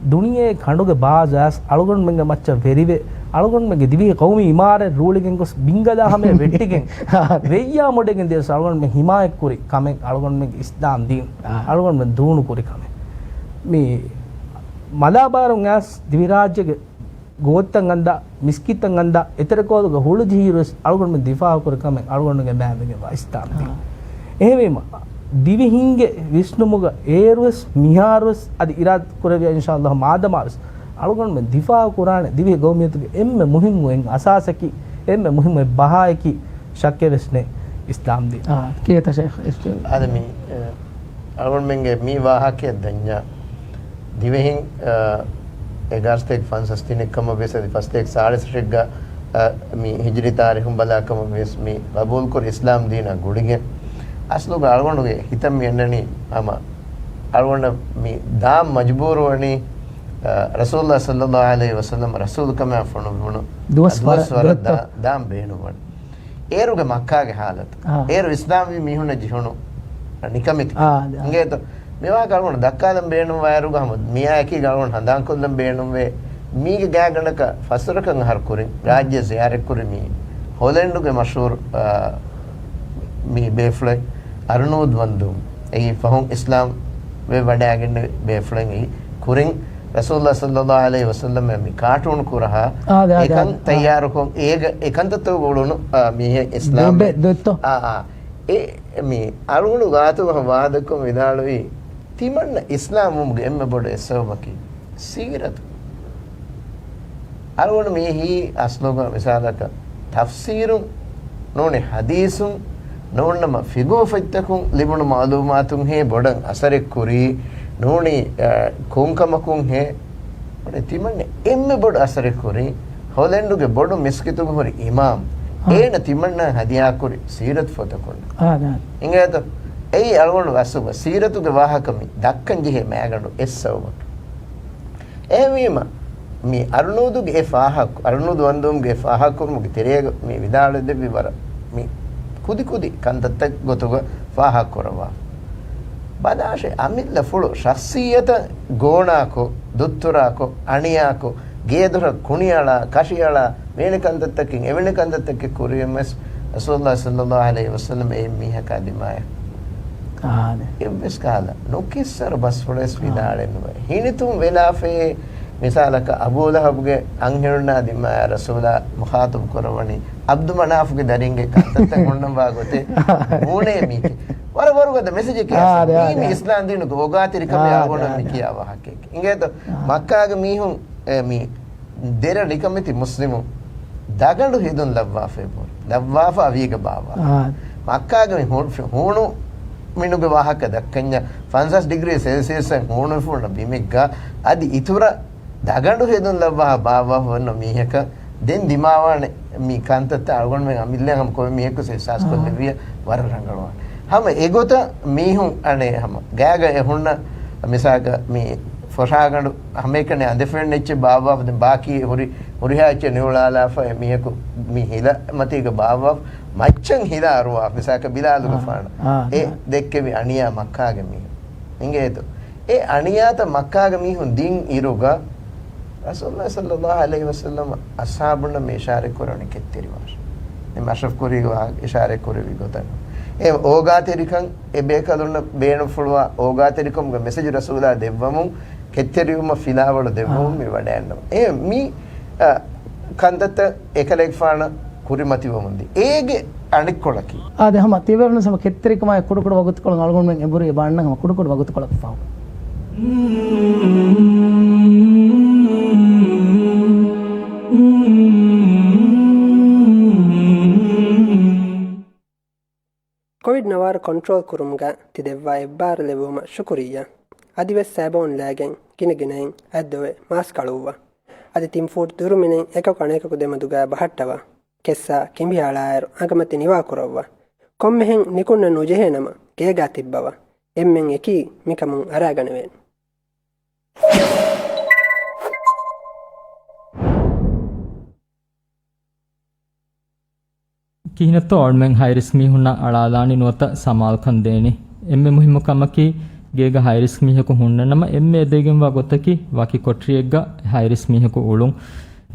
දුනියේ කඬුගේ බාජාස් අලුගොන් මෙන්ගේ මච්ච වෙරිවේ අලුගොන් මෙන්ගේ දිවි කෞමි ඉමාරේ රූලිගෙන් ගොස් බින්ගදා හැම වෙට්ටිගෙන් වෙయ్యා මොඩෙගෙන් දේස අලුගොන් මෙන් හිමායක් කුරි කමෙන් අලුගොන් මෙන්ගේ ඉස්ලාම් දීන් අලුගොන් මෙන් දුණු කුරි කමෙන් මේ මලාබාරුන් ඇස් දිවි රාජ්‍යගේ ගෝත්තන් අන්දා මිස්කිතන් අන්දා එතරකෝදුගේ හුළු ජීරස් අලුගොන් මෙන් දිෆා කුරි කමෙන් අලුගොන්ගේ බෑමගේ ඉස්ලාම් දීන් එහෙමම දිවිහින්ගේ විෂ්ණුමුග ඒරුවස් මිහාරුවස් අද ඉරාත් කුරවිය ඉන්ෂාල්ලාහ් මාදමාස් අලුගොන් මෙ දිෆා කුරාන දිවි ගෞමියතුගේ එම්ම මුහිම්මුෙන් අසාසකි එම්ම මුහිම්මු බහායකි ශක්‍ය වෙස්නේ ඉස්ලාම් දී කීත ෂේඛ් adami අලුගොන් මෙන්ගේ මී වාහකයේ දඤ්ඤා දිවිහින් එගාස්තෙක් ෆන්සස්තිනෙක් කම වෙසදි ෆස්තෙක් සාරස්රිග්ග මී හිජ්රි තාරිහුම් බලාකම වෙස් මී කබූල් කුර ඉස්ලාම් දීන ගුඩිගේ aslu algonduge hitam yennani ama algonda mi dam majbur wani rasulullah sallallahu alaihi wasallam rasul kama fonu duwas dam beenu wan eruge makka ge halat eru islam vi mihuna jihunu nikamiti ingeto mewa galgon dakkalam beenu waruga ham miya eki galgon handan kollam beenu we mige gaganaka fasurakan har kurin rajya ziyare kurimi holenduge mashhur mi beflay අරුණෝද් වන්දුම් ඒ ෆහුම් ඉස්ලාම් වේ වඩාගෙන බේෆ්ලෙන් ඒ කුරින් රසූලුල්ලාහ සල්ලල්ලාහු අලයිහි වසල්ලම් මේ cartoon කුරහා එකන් තයාර කොන් ඒක එකන්තත වලුණු මේ ඉස්ලාම් දෙත්ත ඒ මේ අරුණු ගාතු වාදකම් විදාලුයි තිමන්න ඉස්ලාමුගේ එම්ම බොඩ එසවකි සීරත් අරුණු මේහි අස්ලෝග මිසාලක තෆ්සීරුන් නෝනේ හදීසුන් නෝන්නම ෆිගෝ ෆයිත්තකුන් ලිබුණු මාලුමාතුන් හේ බොඩන් අසරෙක් කුරි නෝනි කුංකමකුන් හේ ඔනේ තිමන්නේ එම්මෙ බොඩ අසරෙක් කුරි හොලෙන්ඩුගේ බොඩු මිස්කිතුගේ හොරි ඉමාම් ඒන තිමන්න හදියා කුරි සීරත් ෆොතකුන් ඉංගේත ඒ අලගොණු වස්සුව සීරතුගේ වාහකමි දක්කන් ජිහෙ මෑගඩු එස්සවම එවීම මේ අරුණෝදුගේ ෆාහක් අරුණෝදු වන්දුම්ගේ ෆාහකුමුගේ තෙරේග මේ විදාල දෙවි වර මේ ಕುದಿ ಕುದಿ ಕಂದತ್ತ ಗೊತ್ತುಗ ಫಾಹ ಕೊರವ ಬದಾಶೆ ಅಮಿಲ್ಲ ಫುಳು ಶಖ್ಸಿಯತ ಗೋಣಾಕೋ ದುತ್ತುರಾಕೋ ಅಣಿಯಾಕೋ ಗೇದುರ ಕುಣಿಯಾಳ ಕಶಿಯಾಳ ವೇಣಿ ಕಂದತ್ತಕ್ಕೆ ಎವಿಣಿ ಕಂದತ್ತಕ್ಕೆ ಕುರಿಯಮ್ಮಸ್ ರಸೂಲುಲ್ಲಾಹ ಸಲ್ಲಲ್ಲಾಹು ಅಲೈಹಿ ವಸಲ್ಲಂ ಎ ಮೀಹ ಕಾದಿಮಾಯ ಎವ್ವೆಸ್ ಕಾಲ ನುಕಿಸ್ಸರ್ ಬಸ್ ಫುಳೆಸ್ ವಿದಾಳೆನ್ನುವ ಹಿಣಿತುಂ ವೆಲಾಫೆ මිසාලක අබූ ලහබ්ගේ අංහෙරුණා දිමාය රසූලා මුඛාතබ් කරවණි අබ්දු මනාෆ්ගේ දරින්ගේ කන්තත් කොන්නම් වාගොතේ ඕනේ මීකි වර වරුගද මෙසේජ් එක මේ ඉස්ලාම් දිනු ගෝගාතිරි කම යාගොන මිකියාව හකෙක් ඉංගේත මක්කාගේ මීහුන් මී දෙර ලිකමිති මුස්ලිමු දගඬු හිදුන් ලබ්වාෆේ පොර ලබ්වාෆ අවීග බාවා මක්කාගේ හොණු මිනුගේ වාහක දක්කඤ්ඤ 50 ඩිග්‍රී සෙල්සියස් හොණු ෆුණ බිමෙග්ගා අදි ඉතුර දගඬු හෙදුන් ලබ්වා බාවා වන්න මීහක දෙන් දිමාවානේ මී කාන්තත අල්ගොන් මෙ අමිල්ලෙන් හම් කො මීහක සෙසස් කොල්ලවිය වර රංගලවා හම ඒගොත මීහුන් අනේ හම ගෑග එහුන්න මිසාක මී ෆොෂාගඬු හමේකනේ අදෙෆෙන් නෙච්ච බාවා දෙන් බාකි හොරිහාච්ච නිවලාලා ෆ මීහක මී හිල මතීක බාවා මච්චන් හිලා අරුවා මිසාක බිලාලුක ෆාන ඒ දෙක්කෙවි අනියා මක්කාගේ මී ඉංගේතු ඒ අනියාත මක්කාගේ මීහුන් දින් ඉරුගා රසූලුල්ලාහ සල්ලල්ලාහු අලයිහි වසල්ලම අස්හාබුන්න මේ ඉෂාරේ කරන්නේ කෙත්තරි වාස මේ මෂරෆ් කුරීගා ඉෂාරේ කුරීවි ගොතන ඒ ඕගාතෙරිකන් ඒ බේකලුන්න බේන ෆුලවා ඕගාතෙරිකම් ගේ මෙසේජ් රසූලා දෙවමු කෙත්තරියුම ෆිලාවල දෙවමු මේ වඩයන්නම් ඒ මී කන්දත එකලෙක් ෆාන ಕುರಿಮತಿವಮುಂದಿ ಏಗೆ ಅಣಿಕ್ಕೊಳಕಿ ಅದೇ ಹಮ ತಿವರ್ನ ಸಮ ಕೆತ್ತರಿಕಮ ಕುಡುಕುಡು ವಗುತ್ಕೊಳ ಅಲ್ಗೊಂಡು ಮೆಂ ಎಬುರಿ ಬಾಣ್ಣ ಹಮ ಕುಡುಕುಡು ವಗುತ್ಕೊಳಕ ಫಾವು ಕೋವಿಡ್ ನವಾರ ಕಂಟ್ರೋಲ್ ಕುರುಮ್ಗ ತಿದೆವ್ವ ಎಬ್ಬಾರ ಲೆವುಮ ಶುಕ್ರಿಯಾ අදිවෙස් සෑබෝන් ලෑගෙන් කිනගෙනෙන් ඇද්දොවේ මාස් කළුවා අදි තිම් ෆූට් දුරුමිනෙන් එක කණේකකු දෙමදුගා බහට්ටවා කෙස්සා කිඹියාලායරු අගමති නිවා කරවවා කොම්මෙහෙන් නිකුන්න නුජෙහෙනම ගේගා තිබ්බවා එම්මෙන් එකී මිකමුන් අරාගනවෙන් කිහිනතෝ ඔල්මෙන් හයිරිස් මිහුන්න අලාලානි නුවත සමාල්කන් දේනි එම්මෙ මුහිම්ම කමකි ගේග හයිරිස් මිහකු හුන්නනම එම්මෙ දෙගෙන් වා ගොතකි වකි කොට්‍රියෙග්ග හයිරිස් මිහකු උළුන්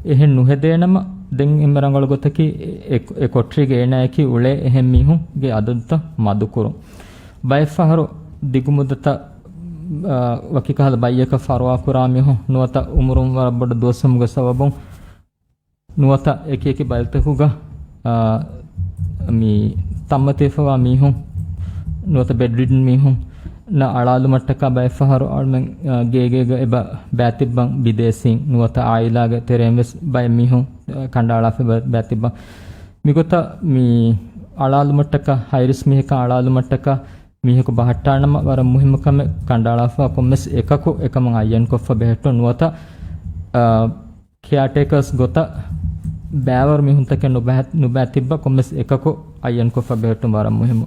එහෙන් නුහෙදේනම දෙන් එම්මරංගල ගොතකි ඒ කොට්‍රියගේ එනයකි උලේ එහෙන් මිහුන් ගේ අදන්ත මදුකුරු බයිෆහරු දිගුමුදත වකි කහල බයියක ෆරවා කුරා මිහු නුවත උමුරුම් වරබඩ දෝසමුග සවබොන් නුවත එකේකි බල්තකුග mi tammatefwa mihun nuwata bedridden mihun na alalu mattaka bayfaharu almen gegega eba batibban bidesin nuwata ailaga teremves bay mihun kandala fe batibban migota mi alalu mattaka hairis miheka alalu mattaka miheku bahattanama war muhimakam kandala fa kommes ekaku ekam ayyan koffa behetto nuwata caretakers gota බෑවර් මිහුන්තක නුබෑ තිබ්බ කොම්මස් එකකෝ අයන් කොෆ බෙහෙට්ටු වරම් මුහිමු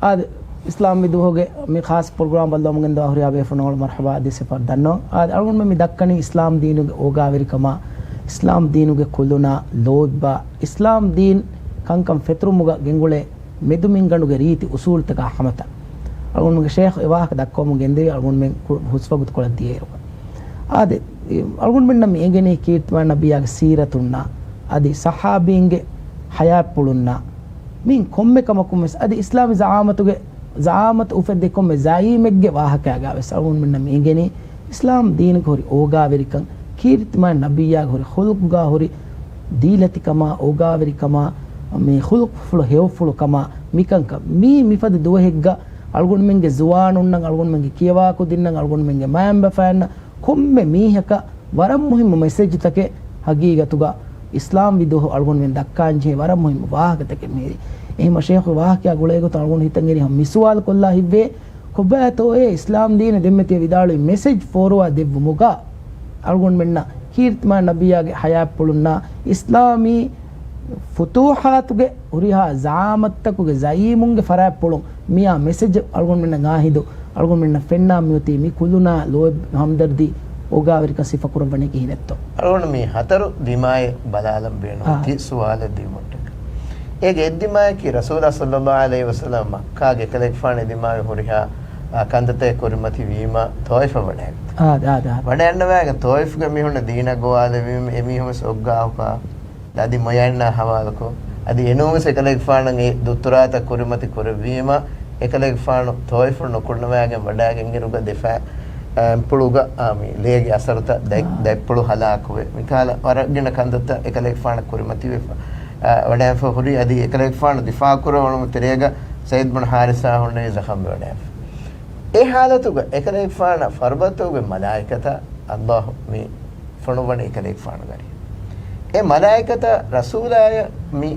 आद इस्लाम में दुहोगे मैं खास programme बल्दो मंगन दो हरिया बे फनोल मरहबा दिसे पर दन्नो आद अरुण में दक्कनी इस्लाम दीनु ओगा वेरिकमा इस्लाम दीनु गे कुलुना लोबा इस्लाम दीन कंकम फित्रु मुगा गेंगुले मेदुमिंगनु गे रीति उसूल तक हमता अरुण में शेख इवाह दक्को मुगेंदे अरुण में हुस्फगुत कोल दिएरो आद अरुण में नम एगेने कीर्तवा नबिया सीरतुन्ना आदि सहाबींगे हया पुलुन्ना मिन कोम्मे कमकुमस आदि इस्लाम ज़आमतुगे ज़ामत उफदे कोम्मे ज़ाईमेग्गे वाहकागा वेसरुन मिन्न मेगेनी इस्लाम दीन गोरी ओगा वेरिकं कीर्तिमा नबिया गोरी खुलुगा होरी दीलति कमा ओगा वेरिकमा मे खुलुक फुल हेव फुल कमा मिकंक मी मिफद दुवहेग्गा अलगुन मेंगे जुवानुन्न अलगुन मेंगे कियवा को दिन्न अलगुन मेंगे मायंबे फैन कोम्मे मीहका वरम मुहिम मेसेज तके हकीगतुगा इस्लाम विदो अलगुन में दक्कांजे वरम मुहिम वाहकतके मेरी එහෙම ෂේඛ් වාහකයා ගොලේගොත අලගොන් හිතන්ගෙනි හම් මිසුවාල් කොල්ලා හිබ්බේ කොබෑතෝ ඒ ඉස්ලාම් දීන දෙම්මතිය විදාළු මෙසේජ් ෆෝරවා දෙව්ව මුගා අලගොන් මෙන්න කීර්තිමා නබියාගේ හයා පුළුන්නා ඉස්ලාමී ෆුතුහාතුගේ උරිහා ઝාමත්තකුගේ ઝයිමුන්ගේ ෆරා පුළුන් මියා මෙසේජ් අලගොන් මෙන්න ගාහිදු අලගොන් මෙන්න ෆෙන්නා මියුති මි කුලුනා ලෝ හම්දර්දි ඕගාවරික සිෆ කුරබණේ කිහිනෙත්තෝ අලගොන් මේ හතරු දිමාය බලාලම් බේනෝ ති සුවාල දීමොට ඒගේ එද්දිමායකි රසූලා සල්ලල්ලාහු අලයිහි වසල්ලම් මක්කාගේ කලෙක්ෆානේ දිමාවේ හොරිහා කන්දතේ කුරුමති වීම තෝයිෆ වඩේ වඩන්න වෑග තෝයිෆ්ගේ මිහුන දීන ගෝවාද වීම එමිහුම සොග්ගාවකා දදි මොයන්න හවාලකෝ අදි එනෝමස කලෙක්ෆානගේ දුත්තරාත කුරුමති කුරවීම එකලෙක්ෆාන තෝයිෆ නොකුණ වෑගෙන් වඩාගෙන් ඉරුග දෙෆා පුළුග ආමි ලේගේ අසරත දැප්පුළු හලාකුවේ මිකාල වරගෙන කන්දත එකලෙක්ෆාන කුරුමති වෙෆා वडैफ हुरी अदी एकलेफान दिफा कुरवणु तेरेगा सैयद बिन हारिसा हुन्ने जखम वडैफ ए हालतुग एकलेफान फरबतुग मलाइकता अल्लाह मी फणुवन एकलेफान गरी ए मलाइकता रसूलाय मी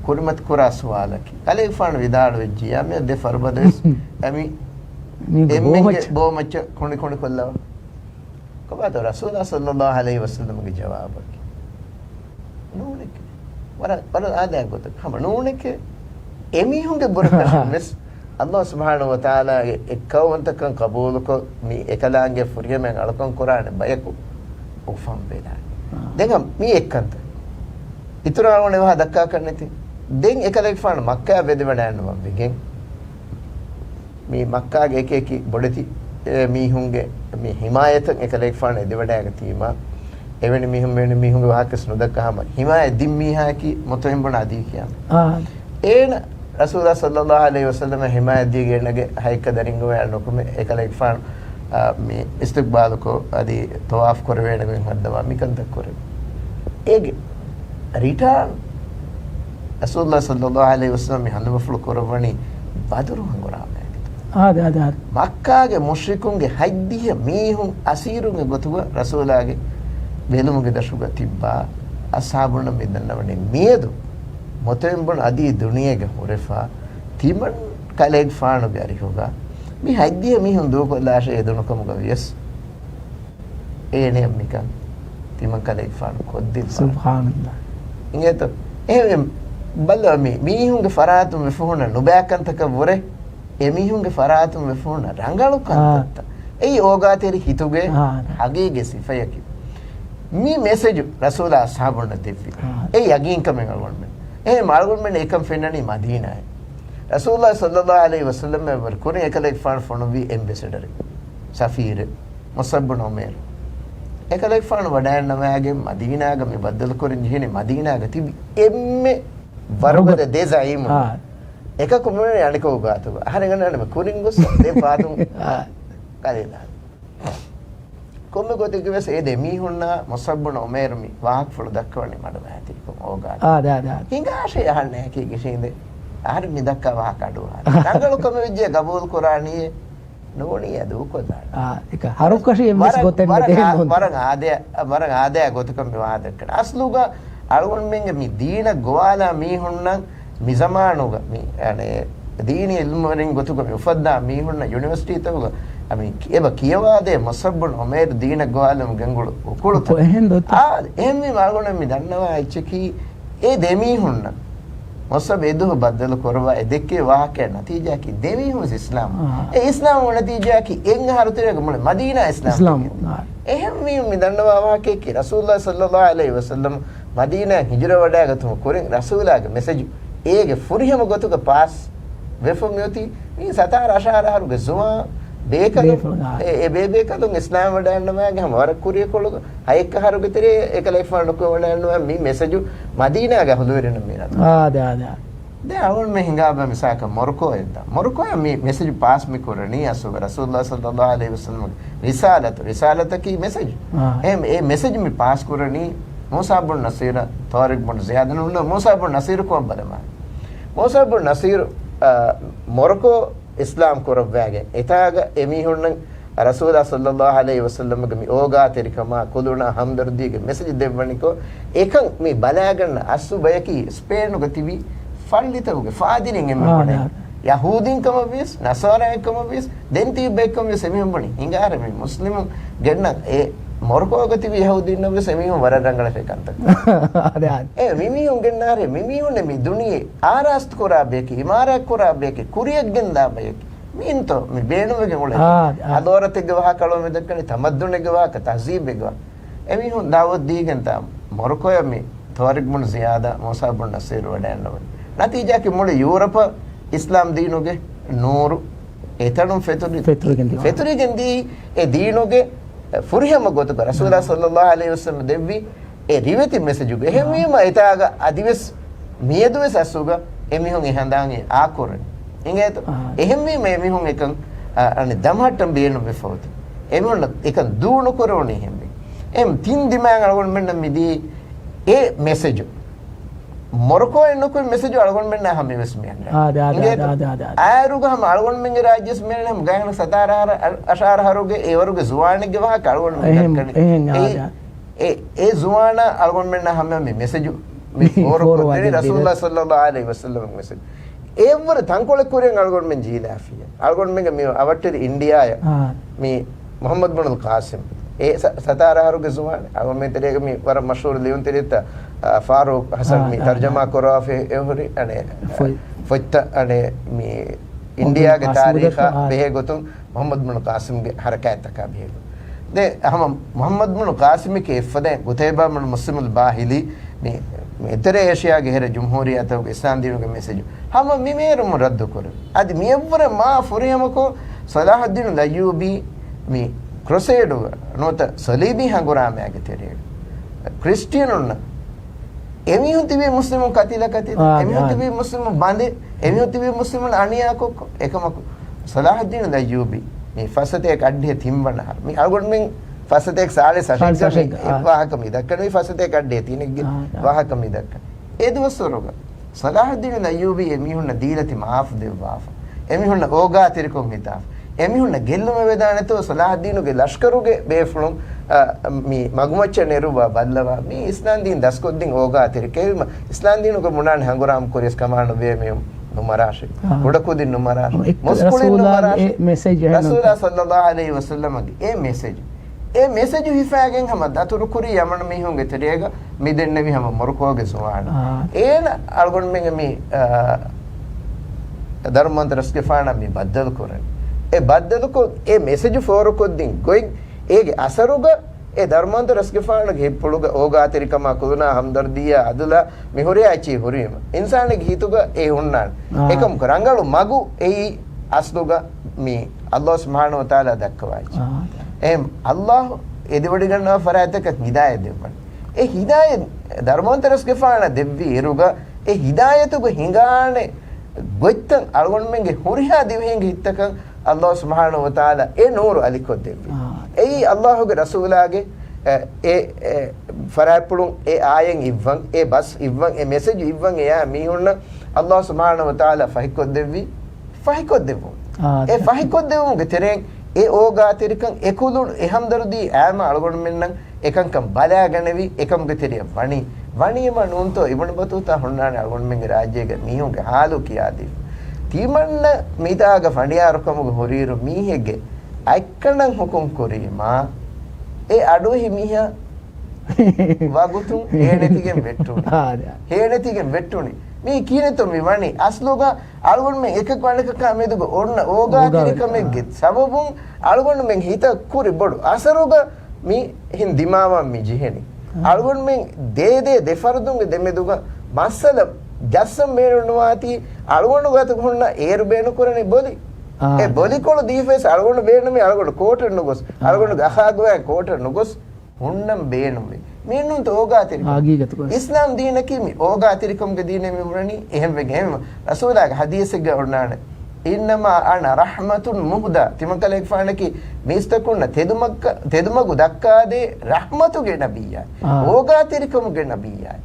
कुरमत कुरा सवालकी कलेफान विदाड़ विजिया मे दे फरबदस एमी एम्मे बो मच कोणी कोणी कोल्ला कबा तो रसूल सल्लल्लाहु अलैहि वसल्लम के जवाब नूने वर आदा गोत हम नूने के एमी होंगे बुरका मिस अल्लाह सुब्हानहु व तआला एकवंतकं कबूल को मी एकलांगे फुरिये में अलकं कुरान बयकु उफम बेला देंगा मी एकंत इतुरावणे वहा दक्का करने थी दें एकलेक फान मक्का वेदवडान वबिगे मी मक्का गे की बडती मी होंगे मी हिमायत एकलेक फान देवडाग तीमा एवेनी मिहुम वेनी मिहुंगे वाकस नुदक्काम हिमाय दिम्मीहा की मुतहिम बना दी किया एन रसूल सल्लल्लाहु अलैहि वसल्लम हिमाय दी गेनगे हाइक दरिंगो वे नोकुमे एकलेक फान मी इस्तिकबाल को अदी तवाफ करवेनगे मद्दवा मिकंत करे एगे रिटर्न रसूल सल्लल्लाहु अलैहि वसल्लम हनवफुल करवणी बदरु हंगुरामे මක්කාගේ මුශ්රිකුන්ගේ හයිද්දිය මීහුන් අසීරුන්ගේ ගොතුව රසූලාගේ බෙලුමුගේ දශුග තිබ්බා අසාබුන මෙදන්නවනේ මියදු මොතෙන්බුන අදී දුනියගේ හොරෙෆා තිමන් කලෙක් ෆානු ගරිහුගා මේ හයිද්දිය මීහුන් දෝකොලාෂ එදුනකමුග වියස් ඒනේ මිකන් තිමන් කලෙක් ෆානු කොද්දිල් සුබ්හානල්ලාහ් ඉංගෙත එහෙම බල්ලමි මීහුන්ගේ ෆරාතුම් වෙෆුන නුබෑකන්තක වොරේ එමිහුන්ගේ ෆරාතුම් වෙෆුන රංගලු කන්තත ඒ ඕගාතේරි හිතුගේ හගේගේ සිෆයකි මේ මෙසේජ් රසූලා අස්හාබුන් දෙවි ඒ යගින් කමෙන් අල්ගොන්මෙ ඒ මාල්ගොන්මෙ එකම් ෆෙන්නනි මදීනායි රසූලා සල්ලල්ලාහු අලයිහි වසල්ලම් වර කුරේ එකලෙක් ෆාන් ෆොනවි එම්බැසඩර් සෆීර් මුසබ්බුන් උමර් එකලෙක් ෆාන් වඩාන් නමයාගේ මදීනාගේ මේ බද්දල් කොරින් ජීනේ මදීනාගේ තිබි එම්මෙ වරබද දෙසයිම එක කුමනේ අනික උගාතු අහරගෙන නම කුරින් ගොස් දෙ පාතුම් කලේලා කොම්ම ගොතේ කිවස ඒ දෙමි හුන්නා මුසබ්බුන උමර් මි වාක් ෆොල දක්වන්නේ මඩ බෑති කොම ඕගා දා හිඟාෂේ යහන්නේ කී කිසින්ද ආර මිදක්ක වා කඩුවා රංගලු කම විජ්ජ ගබෝල් කුරානියේ නෝණිය දුකොදා ඒක හරුකෂේ එම්ස් ගොතෙන් දෙන්න වරං ආදය ගොතකම් විවාදකට අස්ලුග අලුන් මෙන්ගේ මි දීන ගෝවාලා මීහුන්නම් මිසමානුග මි අනේ දීනි ඉල්ම වලින් ගොතුක උෆද්දා මීහුන්න යුනිවර්සිටි තවග අමි එබ කියවාදේ මුසබ්බුන් උමේර් දීන ගෝවාලම් ගංගුළු උකුළු එහෙන් දොත් එම්මි මාල්ගොන මි දන්නවා එච්චකි ඒ දෙමීහුන්න මොසබ් එදුහ බද්දල කරවා එදෙක්කේ වාහකේ නතිජාකි දෙමීහුස් ඉස්ලාම් ඒ ඉස්ලාම් නතිජාකි එංග හරුතරේ මොල මදීනා ඉස්ලාම් එහෙම මි දන්නවා වාහකේ කි රසූලුල්ලාහ සල්ලල්ලාහු අලයිහි වසල්ලම් මදීනා හිජර වඩාගතුම කොරින් රසූලාගේ මෙසේජ් ඒගේ ෆුරියම ගොතුක පාස් වෙෆම් යති මේ සතාර අශාර හරුගේ සුවා බේකලු ඒ බේකලු ඉස්ලාම් වඩන්නවාගේ හමවර කුරිය කොළක හයක හරුගේ තරේ එක ලයිෆාන කො වඩන්නවා මේ මෙසේජ් මදීනාගේ හොලුවෙරන මේ නත දැන් අවුන් මේ හිඟාබ මිසක මොරකෝ එද්දා මොරකෝ මේ මෙසේජ් පාස් මි කරණී අසු රසූලුල්ලාහ සල්ලල්ලාහු අලයිහි වසල්ලම් රිසාලත කි මෙසේජ් ඒ මෙසේජ් මි පාස් කරණී موسى بن نصير طارق بن زياد نقول موسى بن نصير كون بدما موسى بن نصير මොරකෝ ඉස්ලාම් කරවෑගේ එතාග එමිහුන්න රසූලා සල්ලල්ලාහු අලයිහි වසල්ලම් ගේ ඕගා තෙරිකම කුදුනා හම්දර්දීගේ මෙසේජ් දෙවණිකෝ එකන් මේ බලාගන්න අසුබයකි ස්පේන් උග තිබි ෆල්ලිතුගේ ෆාදිනින් එම්මනේ යහූදින් කම විස් නසාරයන් කම විස් දෙන්ති බෙකම සෙමිහුම්බනි හිඟාර මේ මුස්ලිම් ගෙන්න ඒ මොරකෝ ගතිවි යහූදින් නබ සෙමිහුම් වරරංගල ෆේකන්ත ඒ මිමිහුන් ගෙන්නාරේ මිමිහුන් මේ දුනියේ ආරාස්ත කරාබේකි ඉමාරක් කරාබේකි කුරියක් ගෙන්දා බයකි මින්තෝ මේ බේනුවගේ මොලේ අදෝරතෙක් ගවහ කලෝ මෙදකනේ තමද්දුනේ ගවහ තහසීබ් ගවහ එමිහුන් දාවත් දීගෙන් තා මොරකෝ මේ තාරික් බුන් සියාදා මූසා බුන් නසීර් වඩන්නව නතිජාකි මොලේ යුරෝප ඉස්ලාම් දීනුගේ නූරු එතනුම් ෆෙතුරිගෙන්දී ඒ දීනුගේ ෆුරියම ගොතක රසූලුල්ලාහ සල්ලල්ලාහු අලයිහි වසල්ලම් දෙවි ඒ රිවෙති මෙසේජ් එක එහෙමීම එතාග අදිවස් මියදුවස් අසුග එමිහුන් එහඳාගේ ආකොරේ ඉංගේත එහෙමීම එමිහුන් එකන් අනේ දමහට්ටම් බේනු වෙෆෝත එමිහුන් එකන් දූණු කරෝනේ එහෙමී එම් තින් දිමාන් අලගොන් මෙන්න මිදී ඒ මෙසේජ් මොරකෝ එන්නකෝ මෙසේජ් අලගොන් මෙන්න හැම වෙස්මියන් ආරුගම අලගොන් මෙන්ගේ රාජ්‍යස් මෙන්න හැම ගාන සතාරාර අශාර හරුගේ ඒවරුගේ සුවාණිගේ වහ කලගොන් ඒ සුවාණ අලගොන් මෙන්න හැම මේ මෙසේජ් මේ මොරකෝ දෙරි රසූලුල්ලාහ සල්ලල්ලාහු අලයිහි වසල්ලම් මෙසේජ් ඒවර තංකොල කුරෙන් අලගොන් මෙන් ජීලාෆිය අලගොන් මෙන්ගේ මේ අවට්ටරි ඉන්දියාය මේ මොහම්මද් බින් කාසිම් ඒ සතාරාරුගේ සුවාණ අලගොන් මෙන් තරේක මේ වර මෂහූර් ලියුන් තරිත ෆාරූක් හසන් මේ තර්ජමා කරාෆේ එහොරි අනේ ෆොත්ත අනේ මේ ඉන්දියාගේ තාරීඛ බෙහෙගොතුන් මොහම්මද් බින් කාසිම්ගේ හරකයතක බෙහෙග දේ අහම මොහම්මද් බින් කාසිම් කේ ෆදේ ගුතයිබා බින් මුස්ලිම් අල් බාහිලි මේ ඉතර ඒෂියාගේ හෙර ජම්හූරියත ඉස්ලාම් දිනුගේ මෙසේජ් හම මිමේරුම රද්ද කර අද මියවර මා ෆුරියමකෝ සලාහුද්දීන් අයූබි මේ ක්‍රොසේඩ් නොත සලීබි හංගුරාමයාගේ තෙරේ ක්‍රිස්තියානුන්න එමිහුන් තිබේ මුස්ලිමුන් කතිලා එමිහුන් තිබේ මුස්ලිමුන් බඳේ එමිහුන් තිබේ මුස්ලිමුන් අනියාකෝ එකමක සලාහුද්දීන් අයූබි මේ ෆසතේ කඩේ තිම්බන මේ අල්ගොන් මෙන් ෆසතේ සාලේ සෂික වාහකම ඉදක්කන මේ ෆසතේ කඩේ තිනෙක් වාහකම ඉදක්ක ඒ දවස්වරක සලාහුද්දීන් අයූබි එමිහුන් දීලති මාෆ් දෙවාෆ එමිහුන්න ඕගා තිරකොන් හිතා එමිහුන්න ගෙල්ලුම වේදානතෝ සලාහද්දීනුගේ ලෂ්කරුගේ බේෆුලුම් මේ මගුමච්ච නෙරුවා බල්ලවා මේ ඉස්ලාම් දීන් දස්කොද්දින් ඕගා තිරකේම ඉස්ලාම් දීනුගේ මුණාන හංගුරාම් කොරියස් කමාන වේ මේ නුමරාෂි ගොඩකුදින් නුමරාෂි මුස්කුලින් නුමරාෂි මෙසේජ් රසූලා සල්ලල්ලාහු අලයිහි වසල්ලම ඒ මෙසේජ් හිෆාගෙන් හැම දතුරු කුරි යමන මිහුන්ගේ තෙරේග මිදෙන්න වි හැම මොරකෝගේ සුවාන ඒන අල්ගොන් මෙங்க මේ ධර්මන්තරස්ගේ ෆාන මේ බද්දල් කරන ඒ බද්දල් කො ඒ මෙසේජ් ෆෝර කොද්දින් ගොයි ඒගේ අසරුග ඒ ධර්මන්තරස්ගේ ෆානගේ පුළුග ඕගාතිරිකම කුදුනා හම්දර්දියා අදුලා මිහුරිය ඇචි හුරියම ඉන්සානෙගේ හිතුග ඒ හොන්නාන ඒකම කරංගලු මගු ඒ අස්ලුග මේ අල්ලාහ් සුබ්හානහු වතාලා දක්වයි එම් අල්ලාහ් එදිවඩි ගන්නවා ෆරාතක හිදායත් දෙවන්න ඒ හිදායත් ධර්මන්තරස්ගේ ෆාන දෙවි එරුග ඒ හිදායතුග හිඟානේ ගොත්තන් අල්ගොන්මෙන්ගේ හුරියා දිවෙන්ගේ හිටක අල්ලාහ් සුබ්හානහු වතාලා ඒ නූරු අලිකොත් දෙවි ඒ අල්ලාහ්ගේ රසූලාගේ ඒ ෆරාපුලුන් ඒ ආයෙන් ඉවන් ඒ බස් ඉවන් ඒ මෙසේජ් ඉවන් එයා මීහුන්න අල්ලාහ් සුබ්හානහු වතාලා ෆහිකොත් දෙවි ඒ ෆහිකොත් දෙවුන්ගේ තෙරෙන් ඒ ඕගා තිරකන් එකුළුන් එහම්දරුදී ඈම අල්ගොන් මෙන්නම් එකංකම් බලාගෙනවි එකම්ගේ තෙරිය වණීම නුන්තෝ ඉබන් බතුතා හොන්නානේ අල්ගොන් මෙන්ගේ රාජ්‍යයේ මීහුන්ගේ හාලු කියාදී තීමන්න මිදාග ෆණියාරකමුගේ හොරීරු මීහෙගේ අයිකණන් හුකුම් කුරීමා ඒ අඩුහි මීහා වගුතුන් හේනතිගෙන් වෙට්ටුනි මේ කීනතෝ මේ වණි අස්ලෝගා අල්ගොන් මෙන් එකක් වණක කමෙදුග ඔන්න ඕගා තිරකමෙගේ සබබුන් අල්ගොන් මෙන් හිත කුරි බොඩු අසරුග මේ හින් දිමාවන් මි ජිහෙනි අල්ගොන් මෙන් දේ දෙෆරදුන්ගේ දෙමෙදුග මස්සල ජස්සම් මේනුවාති අල්ගොන් ගත කොන්න ඒර් බේනු කරනේ බොලි ඒ බොලි කොළ දීෆෙස් අල්ගොන් බේන මේ අල්ගොන් කෝටර් නුගොස් අල්ගොන් ගහාගුවා කෝටර් නුගොස් උන්නම් බේනුමේ මේනුන් තෝගා තිරි ඉස්ලාම් දීන කිමි ඕගා තිරිකම්ගේ දීනේ මෙමුරණි එහෙම වෙගෙම රසූලාගේ හදීසෙක උන්නාන ඉන්නමා අන රහමතුන් මුහදා තිමකලෙක් ෆානකි මිස්තකුන්න තෙදුමගු දක්කාදේ රහමතුගේ නබියයි ඕගා තිරිකම්ගේ නබියයි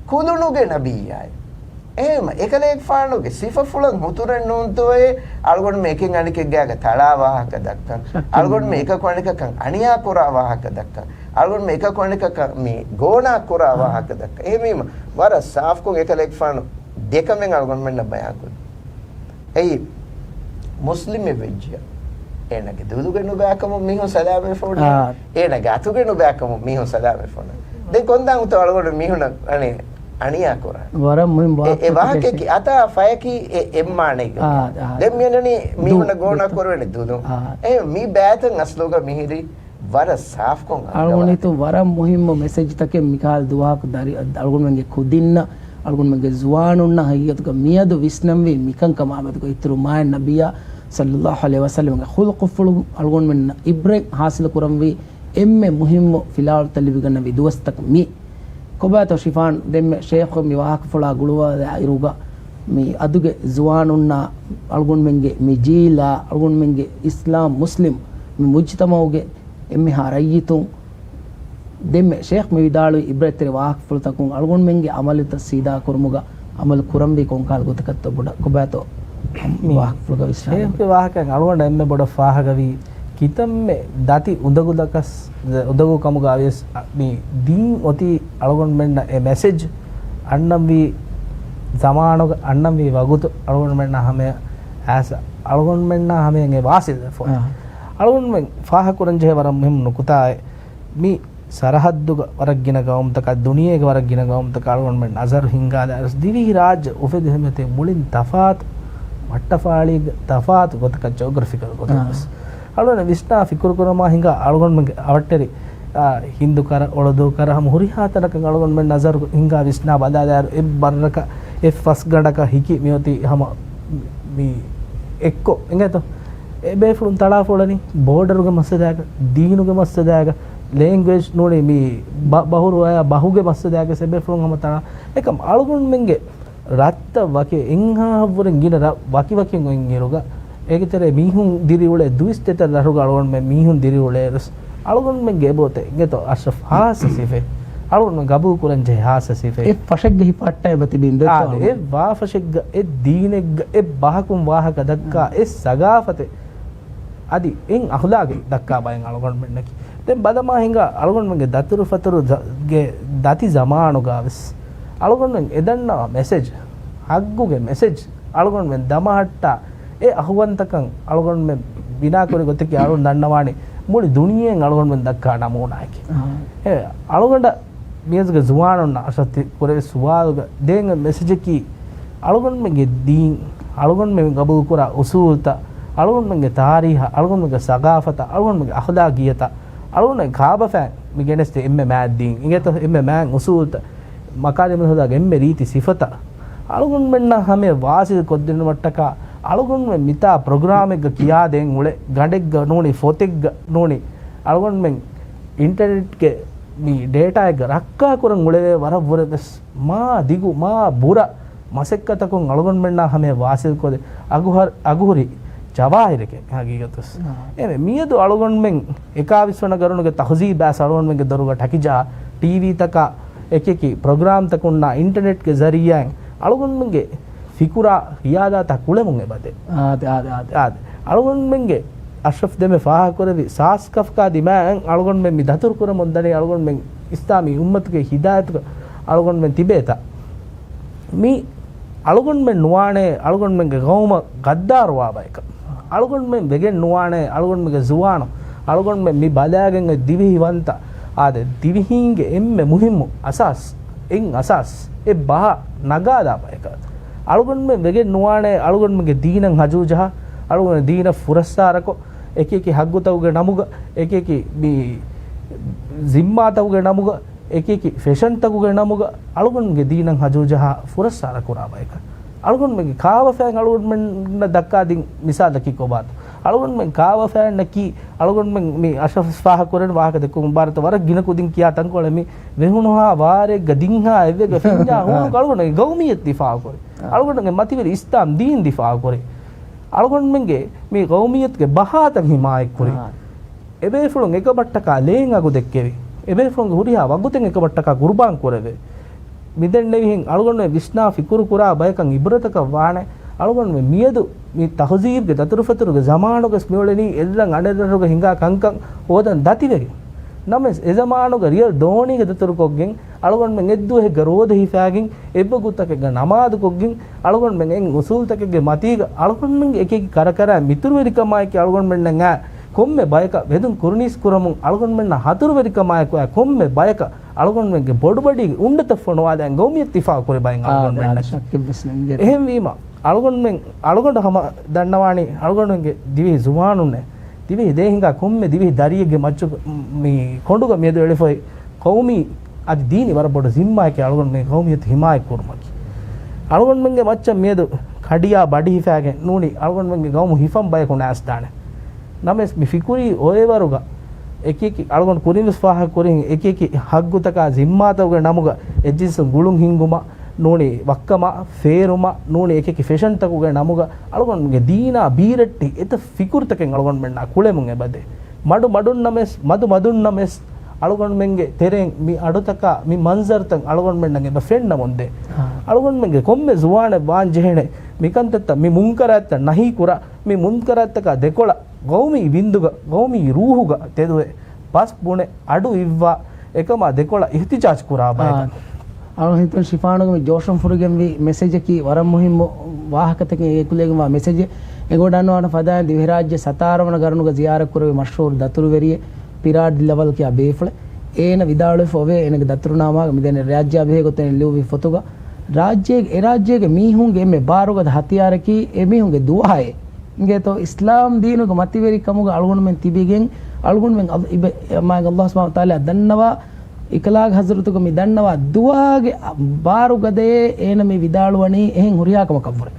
කුලුණුගේ නබියයි එහෙම එකලෙක් ෆානුගේ සිෆෆුලන් මුතුරන් නුන්තෝයේ අල්ගොන් මේකෙන් අනිකෙක් ගෑග තලා වාහක දක්කන් අල්ගොන් මේක කොණිකකන් අනියා කුරා වාහක දක්කන් අල්ගොන් මේක කොණිකක මේ ගෝනා කුරා වාහක දක්ක එහෙමීම වර සාෆ් කො එකලෙක් ෆානු දෙකමෙන් අල්ගොන් මෙන්න බයන් කුල් එයි මුස්ලිම් වෙජ්ජිය එනගේ දුදුගේ නුබෑකම මිහු සලාමේ ෆෝන එනගේ අතුගේ නුබෑකම මිහු සලාමේ ෆෝන දෙන් කොන්දන් උත අල්ගොන් මිහුන අනේ අනියා කරා වර මුම් ඒ වාහකේ අතා ෆයකි එම්මානේ දෙම්මියනනි මිහුන ගෝනා කරවෙන දුදු ඒ මී බෑතන් අස්ලෝග මිහිරි වර සාෆ් කොන් අල්ගොනිතු වර මුහිම්ම මෙසේජ් තකේ මිකාල් දුවාක දරි අල්ගොන් මෙන්ගේ කුදින්න අල්ගොන් මෙන්ගේ ජුවානුන්න හයියතුක මියදු විස්නම් වේ මිකන් කමාමතුක ඉතුරු මාය නබියා සල්ලල්ලාහු අලයිහි වසල්ලම් ගේ ඛුල්ඛ ෆුලු අල්ගොන් මෙන්න ඉබ්‍රෙක් හාසිල කරම් වේ එම්මෙ මුහිම්ම ෆිලාල් තලිවිගන විදුවස්තක මි කොබාතෝ ශිෆාන් දෙම්මෙ ෂේඛ් මි වාහක ෆුලා ගුළුවා ඉරුගා මේ අදුගේ ජුවානුන්න අල්ගොන් මෙන්ගේ මිජීලා අල්ගොන් මෙන්ගේ ඉස්ලාම් මුස්ලිම් මුජ්තමෝගේ එම්මෙ හරයිතුන් දෙම්මෙ ෂේඛ් මි විදාලු ඉබ්‍රතර වාහක ෆුල්තකුන් අල්ගොන් මෙන්ගේ අමලිත සීදා කුරුමුගා අමල් කුරම්බි කොන්කාල් ගොතකත් බොඩ කොබාතෝ වාහක ෆුල්ගා ෂේඛ් වාහකන් අල්ගොන් එම්මෙ බොඩ ෆාහගවි කිතම්මෙ දති උදගුදකස් උදගු කමුගාවියස් මේ දීන් ඔති අල්ගොන් මෙන්න ඒ message අන්නම් V zamaanoga annam vi wagutu algon menna hame as algon menna hame nge wasil fo algon men faha kuranje waram mem nukuta mi sarahadduga waraggina gawumtaka duniyege waraggina gawumtaka algon men nazar hingala divi raj ufed hemete mulin tafat wattafaali tafat gotaka geographical gotas algon visna fikur kurama hinga algon men avatteri hindu kara olodo kara ham hurihatanaka algon men nazar hinga visna badadar e barraka e fas gadaka hiki mioti hama mi ekko engeto e be fulun tala folani border ge masadaga deenu ge masadaga language nodi mi bahuru aya bahuge masadaga sebe fulun hama tala ekam algun menge ratta wake enha havuren gina waki waki ngiruga egitere mihun diri ule duisteta daruga algun me mihun diri ule algun menge bote engeto ashraf has sife අලුගොන් මෙන් ගබු කුරන් J හාස සිෆේ ඒ ෆෂෙක් ගහි පට්ටය බති බින්ද ඒ වා ෆෂෙක් ඒ දීනෙක් ඒ බහකුම් වාහක දක්කා ඒ සගාෆතේ අදි එන් අහුලාගේ දක්කා බයෙන් අලුගොන් මෙන්නකි දැන් බදමා හිඟා අලුගොන් මෙන්ගේ දතුරු ෆතුරු ගේ දති ජමානු ගාවස් අලුගොන් මෙන් එදන්නා message හග්ගුගේ message අලුගොන් මෙන් දමහට්ටා ඒ අහුවන්තකන් අලුගොන් මෙන් බිනා කරේ ගොතේ අලුගොන් දන්නවානේ මුළු දුනියෙන් අලුගොන් මෙන් දක්කා නමෝනායකි ඒ අලුගොන්ඩ මියස්ගේ ජුවානොන්න අසති කුරේ සුවාල්ග දෙංග මෙසේජ් කි අලුගොන් මෙන්ගේ දීන් අලුගොන් මෙන් ගබු කුරා උසූල්තා අලුගොන් මෙන්ගේ තාරීහ අලුගොන් මෙන්ගේ සගාෆත අලුගොන් මෙන්ගේ අඛලාගියත අලුගොන් කාබ ෆෑන් මිගෙනස්ත එම්මෙ මෑද්දීන් ඉගෙත එම්මෙ මෑන් උසූල්ත මකාරිම හොදාගේ එම්මෙ රීති සිෆත අලුගොන් මෙන්න හැම වාසිල් කොද්දින මට්ටක අලුගොන් මෙන් මිතා ප්‍රෝග්‍රෑම් එක කියා දෙන් උලේ ගඩෙක් නෝනි ෆොතෙක් නෝනි අලුගොන් මෙන් ඉන්ටර්නෙට් ගේ මේ ඩේටා එක රක්කා කරන් උලේ වර වරදස් මා දිගු මා බුර මසෙක්කතකුන් අලුගොන් මෙන්න හැම වාසිල් කොද අගුහරි ජවාහිරක හගීගතස් එමෙ මියදු අලුගොන් මෙන් එකාවිස්වන ගරුණගේ තහසීබ් බෑස් අලුගොන් මෙන්ගේ දරුග ටකිජා ටීවී තක එකකි ප්‍රෝග්‍රෑම් තකුන්නා ඉන්ටර්නෙට් ගේ ज़रिया අලුගොන් මෙන්ගේ ෆිකුරා රියාදා තකුලෙමුන් එබදේ ආද අලුගොන් මෙන්ගේ අෂරෆ් දෙමෙ ෆාහ කරවි සාස් කෆ්කා දිමෑන් අලුගොන් මෙන් මි දතුරු කර මොන්දනේ අලුගොන් මෙන් ඉස්ලාමී උම්මත්ගේ හිදායතුක අලුගොන් මෙන් තිබේතා මි අලුගොන් මෙන් නුවානේ අලුගොන් මෙන්ගේ ගෞම ගද්දාරවා බයික අලුගොන් මෙන් වෙගෙන් නුවානේ අලුගොන් මෙන්ගේ ජුවාන අලුගොන් මෙන් මි බදාගෙන් දිවිහි වන්ත ආද දිවිහින්ගේ එම්මෙ මුහිම්මු අසස් එන් අසස් ඒ බහ නගාදා බයික අලුගොන් මෙන් වෙගෙන් නුවානේ අලුගොන් මෙන්ගේ දීනන් හජූජහ අලුගොන් දීන ෆුරස්සාරකෝ එකකි හග්ගුතවගේ නමුග එකකි මේ ජිම්මාතවගේ නමුග එකකි ෆැෂන් තවගේ නමුග අලුගොන්ගේ දීනන් හජූජහ ෆුරස්සාර කුරාබයික අලුගොන් මෙන්ගේ කාව ෆෑන් අලුගොන් මෙන් දක්කා දින් මිසාලකි කොබාත අලුගොන් මෙන් කාව ෆෑන් නකි අලුගොන් මෙන් මේ අෂරෆ් ෆාහ කරන වාහක දෙකු මුබාරත වර ගින කුදින් කියා තංකොල මේ වෙහුණා වාරේ ගදින්හා එවෙග ෆින්ජා හො අලුගොන්ගේ ගෞමියත් දිෆා කරේ අලුගොන්ගේ මතිවි ඉස්ලාම් දීන් දිෆා කරේ අලුගොන් මෙන්ගේ මේ ගෞමියත්ගේ බහාතන් හිමායක් කරේ එබේ ෆුලුන් එක බට්ටකා ලේන් අගු දෙක්කේවි එබේ ෆුලුන් හුරියා වගුතෙන් එක බට්ටකා කුර්බාන් කරවේ මිදෙන් නෙවිහින් අලුගොන් මේ විස්නා ෆිකුරු කුරා බයකන් ඉබරතක වානේ අලුගොන් මේ මියදු මේ තහසීබ්ගේ දතුරු ෆතුරුගේ ජමානුගේ ස්මිවලනි එල්ලන් අඬදරුගේ හිඟා කංකන් හොදන් දතිවෙගේ නමස් ඒ ජමානුගේ රියල් දෝණිගේ දතුරු කොග්ගෙන් අලුගොන් මෙන් එද්දුවේ ගරෝද හිෆාගෙන් එබ්බගුතකගේ නමාද කොග්ගෙන් අලුගොන් මෙන් එන් උසූල්තකගේ මතීග අලුගොන් මෙන් එකකි කරකර මිතුරු වෙරිකමයි අලුගොන් මෙන් නෑ කොම්මෙ බයක වෙදුන් කුරුනිස් කුරමුන් අලුගොන් මෙන්න හතුරු වෙරිකමයි කොම්මෙ බයක අලුගොන් මෙන්ගේ බොඩු බඩි උණ්ඩත ෆොනවා දැන් ගෞමියත් තිෆා කරේ බයෙන් අලුගොන් මෙන්න එහෙම වීම අලුගොන් මෙන් අලුගොන්ඩ හම දන්නවානි අලුගොන්ගේ දිවි ජුමානුන්නේ දිවි දෙහිඟා කොම්මෙ දිවි දරියගේ මච්චු මේ කොඬුග මෙද එලිෆොයි කෞමි අදි දීනි වර බොඩ සිම්මායි කියලා අලුගොන් මේ කෞමියත් හිමායි කුරුමකි අලුගොන් මෙන්ගේ මච්ච මෙද කඩියා බඩි හිෆාගේ නූනි අලුගොන් මෙන්ගේ ගෞමු හිෆම් බය කොනාස් දානේ නමස් මි ෆිකුරි ඔයවරුග එකකි අලුගොන් කුරින්ස් ෆාහ කුරින් එකකි හග්ගුතකා ජිම්මාතවගේ නමුග එජිස් ගුළුන් හිංගුම නෝනි වක්කම ෆේරුම නෝනි එකකි ෆැෂන් තකුගේ නමුග අලුගොන්ගේ දීනා බීරට්ටි එත ෆිකුර්තකෙන් අලුගොන් මෙන්න කුලෙමුන් එබදේ මඩුන් නමස් මදුන් නමස් අලුගොන් මෙන්ගේ තෙරෙන් මි අඩුතක මි මන්සර්තන් අලුගොන් මෙන්නගේ බෆෙන්න මොන්දේ අලුගොන් මෙන්ගේ කොම්මේ ජුවාන බාන් ජෙහෙනේ මිකන්තත මි මුන්කරත්ත නහි කුර මි මුන්කරත්තක දෙකොළ ගෞමි බින්දුග ගෞමි රූහුග තෙදුවේ පස් පුනේ අඩු ඉව්වා එකම දෙකොළ ඉහතිජාජ් කුරා බය අලු හිතන් ශිෆානුගේ ජෝෂම් ෆුරුගෙන් වි මෙසේජ් කි වරම් මුහිම් වාහකතක ඒකුලේගම වා මෙසේජ් එගොඩන්නවන ෆදා දිවි රාජ්‍ය සතාරවන ගරුණුග ziyarak කරවේ මෂහූර් දතුරු වෙරිය පිරාඩ් ලෙවල් කියා බේෆල ඒන විදාලු ෆොවේ එනගේ දතුරු නාමා මිදෙන රාජ්‍ය අභේ ගොතෙන් ලියුවි ෆොතුග රාජ්‍යයේ ඒ රාජ්‍යයේ මීහුන්ගේ මේ බාරුගද හතියාරකි ඒ මීහුන්ගේ දුවහයේ ingeto islam deenuga mativeri kamuga algun men tibigen algun men ma Allah subhanahu wa taala dannawa iklag hazratuga mi dannawa duwage barugade ena me vidaluwani ehen huriya kama kavure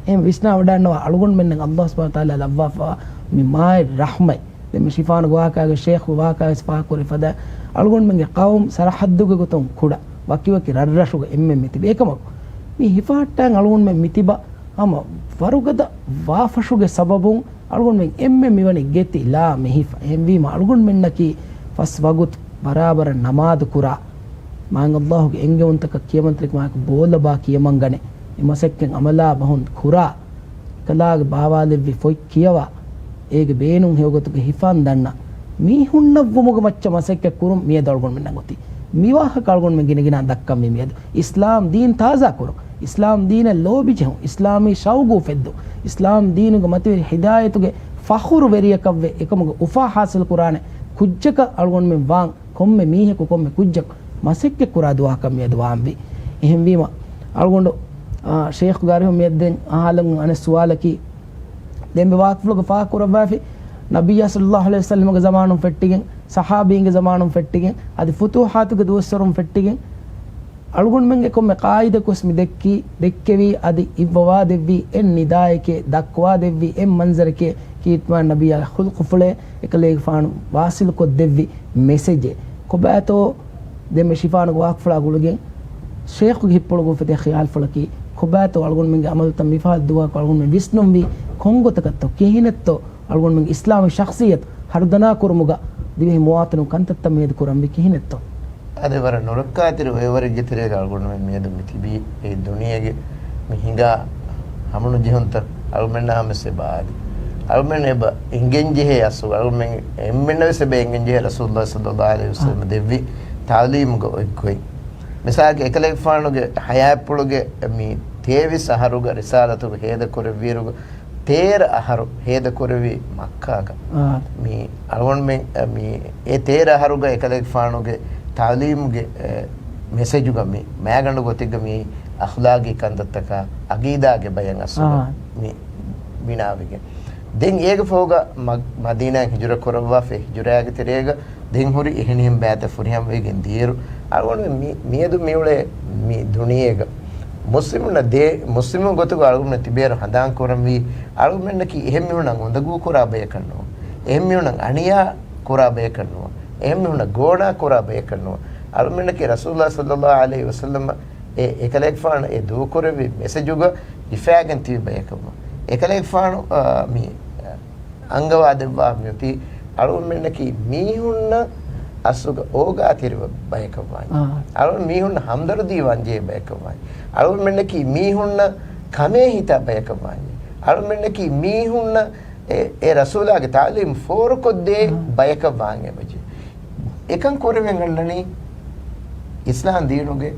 em visna wadannawa algun men Allah subhanahu wa taala lawwafa mi mai rahmai dem shifan waka ga sheikh waka spa kore fada algun men qawm sarahadduga gotum kuda wakiwaki rarrashuga emme mitibe ekama mi hifaatan algun men mitiba ama farugada waafashuge sababun algun men emme miwani geti la mehifa emwi ma algun men naki fas wagut barabar namad kura maang Allah ge enge untaka kiyamantrik maak bola ba kiyamangane imasekken amala bahun khura kalaage baawalevvi foi kiyawa ege beenun heogotuge hifan danna mi hunna gumuge macca masekke kurum miye dalgon men nangoti miwaha kalgon men ginegina dakkam mi miyadu islam deen taza kuru islam deen lobi jehu islami shaugu feddu islam deenuge matwe hidayatuge fakhuru veriyakavve ekamuge ufa hasil qur'ane kujjaka algon men wang komme mihe ko komme kujjak masekke kura duwa kam miyadu waambi ehem wima algondo sheikh gari medden ahalam ane suwalaki dembe waqfluge fa kurabafi nabiyya sallallahu alaihi wasallam ge zamanum fettigen sahabiinge zamanum fettigen adi futuhatuge duwassarum fettigen algon menge komme qaida kosmi dekkevi adi ibwa devvi en nidayeke dakwa devvi en manzareke kitma nabiyya khulqufule ekale faanu wasil ko devvi message ko bato demme shifanu waqfla gulugen sheikh ge hippologo fete khayal fulaki ko bato algon menge amal tam mifal duwa ko algon men visnum bi kongotakatto kihinetto algon menge islami shakhsiyat hardana kurmuga divi muwatinu kantatta med kurambi kihinetto ade wara nolokkaatiru evare gitire algon men medu mitibi e duniyage mi hinga hamunu jihunta almenna hamse baadi almen eba ingenje he asu almen emmenna sebe ingenje rasulullah sallallahu alaihi wasallam devvi taalim go koi misage ekale faanuge hayapuluge mi tevi saharuga risalatuge heda kore viruga teer aharu heda korevi makkaga mi algon men mi e teer aharuga ekale faanuge taalimge message uga mi magandu gotiga mi akhlaqi kandattaka aqeedage bayan asu mi binavige den ega foga madina hijra korwa fe hijra ge terega den hori ehnim baata furiham wegen dieru algon miedu miule mi duniyega muslimuna de muslimu gotu algon tiberu handan koramwi algon ki ehem miuna ondagu kora bay kanno ehem miuna aniya kora bay kanno ehem miuna goda kora bay kanno algon ki rasulullah sallallahu alaihi wasallam e ekalek fan e du korevi message uga difagan ti bay kanno ekalek fan mi angawa devwa myuti algon ki mihunna asuga oga tirwa bayakawani algon mihunna hamdardi wanje bayakawani algon ki mihunna kame hita bayakawani algon ki mihunna e rasula ge taalim for kodde bayakawange baje ekan koreven gallani islam deenuge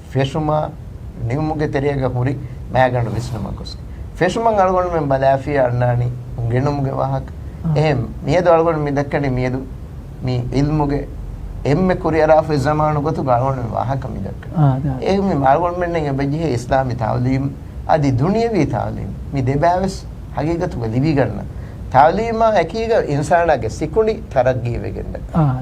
feshuma nimuge terega huri magandu visnuma kos feshuma algon men balafi annani ungenumuge wahak ehem miedu algon mi dakkani miedu mi ilmuge emme kuriyara fe zamanu gotu algon wahak mi dakkani ehem mi algon men ne beje islami taalim adi duniyavi taalim mi debaves hagigatu livi ganna taalima hakiga insana ge sikuni taraggi wegenda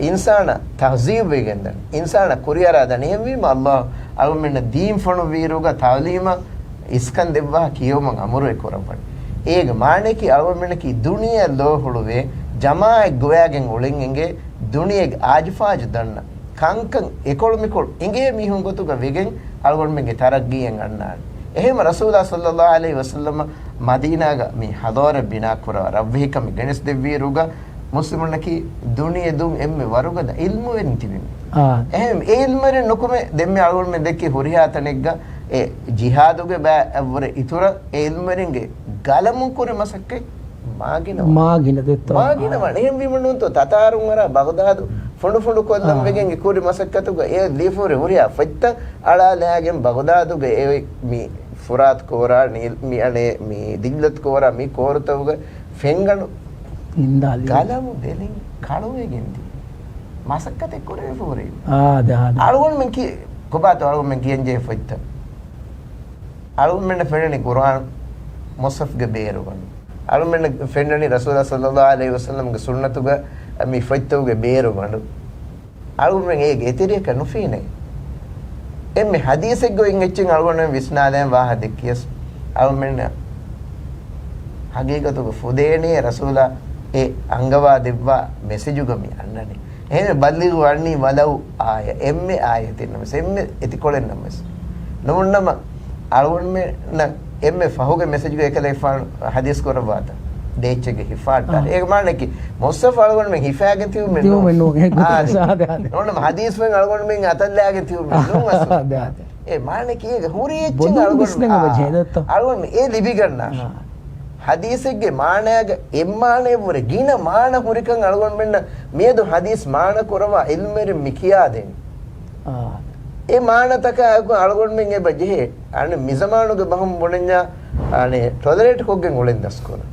insana tahzib wegenda insana kuriyara daniyami ma allah algon men deen fonu viruga taalima iskan devwa kiyoma amuru ekorapan ega maaneki alwameneki duniya lo huluwe jamaa goyagen ulengenge duniyege ajfaaj danna kankan ekolmikol inge mihun gotuga wegen algonmenge taraggiyen annaan ehema rasulullah sallallahu alaihi wasallam madinaga mi hadore bina kura rabbihikam genes devviruga muslimunaki duniya dum emme waruga ilmu entibim ehem ilmere nukume demme algonme dekki huriya tanegga e jihaduge ba avre itura ilmeringe galamun kore masakke magina detto magina manem vimununto tatarun ara bagdad fondu kollam wegen e kore masakkatuga e lifore huriya fatta ala lagen bagdaduge e mi furat kora mi ane mi dillat kora mi kortawga fenganu indali galamu delin kaluwegendi masakkate kore fore da algon men ki kobato algon men kiyenje fatta algon men fenani quran musaf ge beerugan algon men fenani rasulullah sallallahu alaihi wasallam ge sunnatuga mi fattawge beerugan algon men ege etere kanu fine emme hadise go ingechin algon men visnaden wa hadikiyas algon men hagegatu fudene rasulullah e angawa devwa message uga mi annani එහෙම බල්ලිගු වන්නේ වලව් ආය එම්මේ ආයතින් නමස් එම්මේ එතිකොලෙන් නමස් නමුන්නම අලුන් මේ එම්මේ ෆහුගේ message එක එකලේ ෆාන් හදීස් කරවාත දෙච්චගේ හිෆාට ඒක මානකි මොස්සෆ අලගොන් මෙන් හිෆාගේ තියු මෙන් තියු මෙන් නෝ ඒක සාද නෝන හදීස් වෙන් අලගොන් මෙන් අතල්ලාගේ තියු මෙන් නෝ අස ඒ මානකි ඒක හුරියෙච්ච අලගොන් අලගොන් ඒ ලිබි ගන්නා හදීසෙගේ මානයගේ එම්මානේ වර ගින මාන හුරිකන් අලගොන් මෙන්න මේදු හදීස් මාන කරවා ඉල්මෙර මිකියා දෙන් ඒ මානතක අලගොන් මෙන් ඒ බජේ අනේ මිසමානුගේ බහම් බොණඤ්ඤා අනේ ටොලරේට් කොග්ගෙන් ඔලෙන් දස්කොන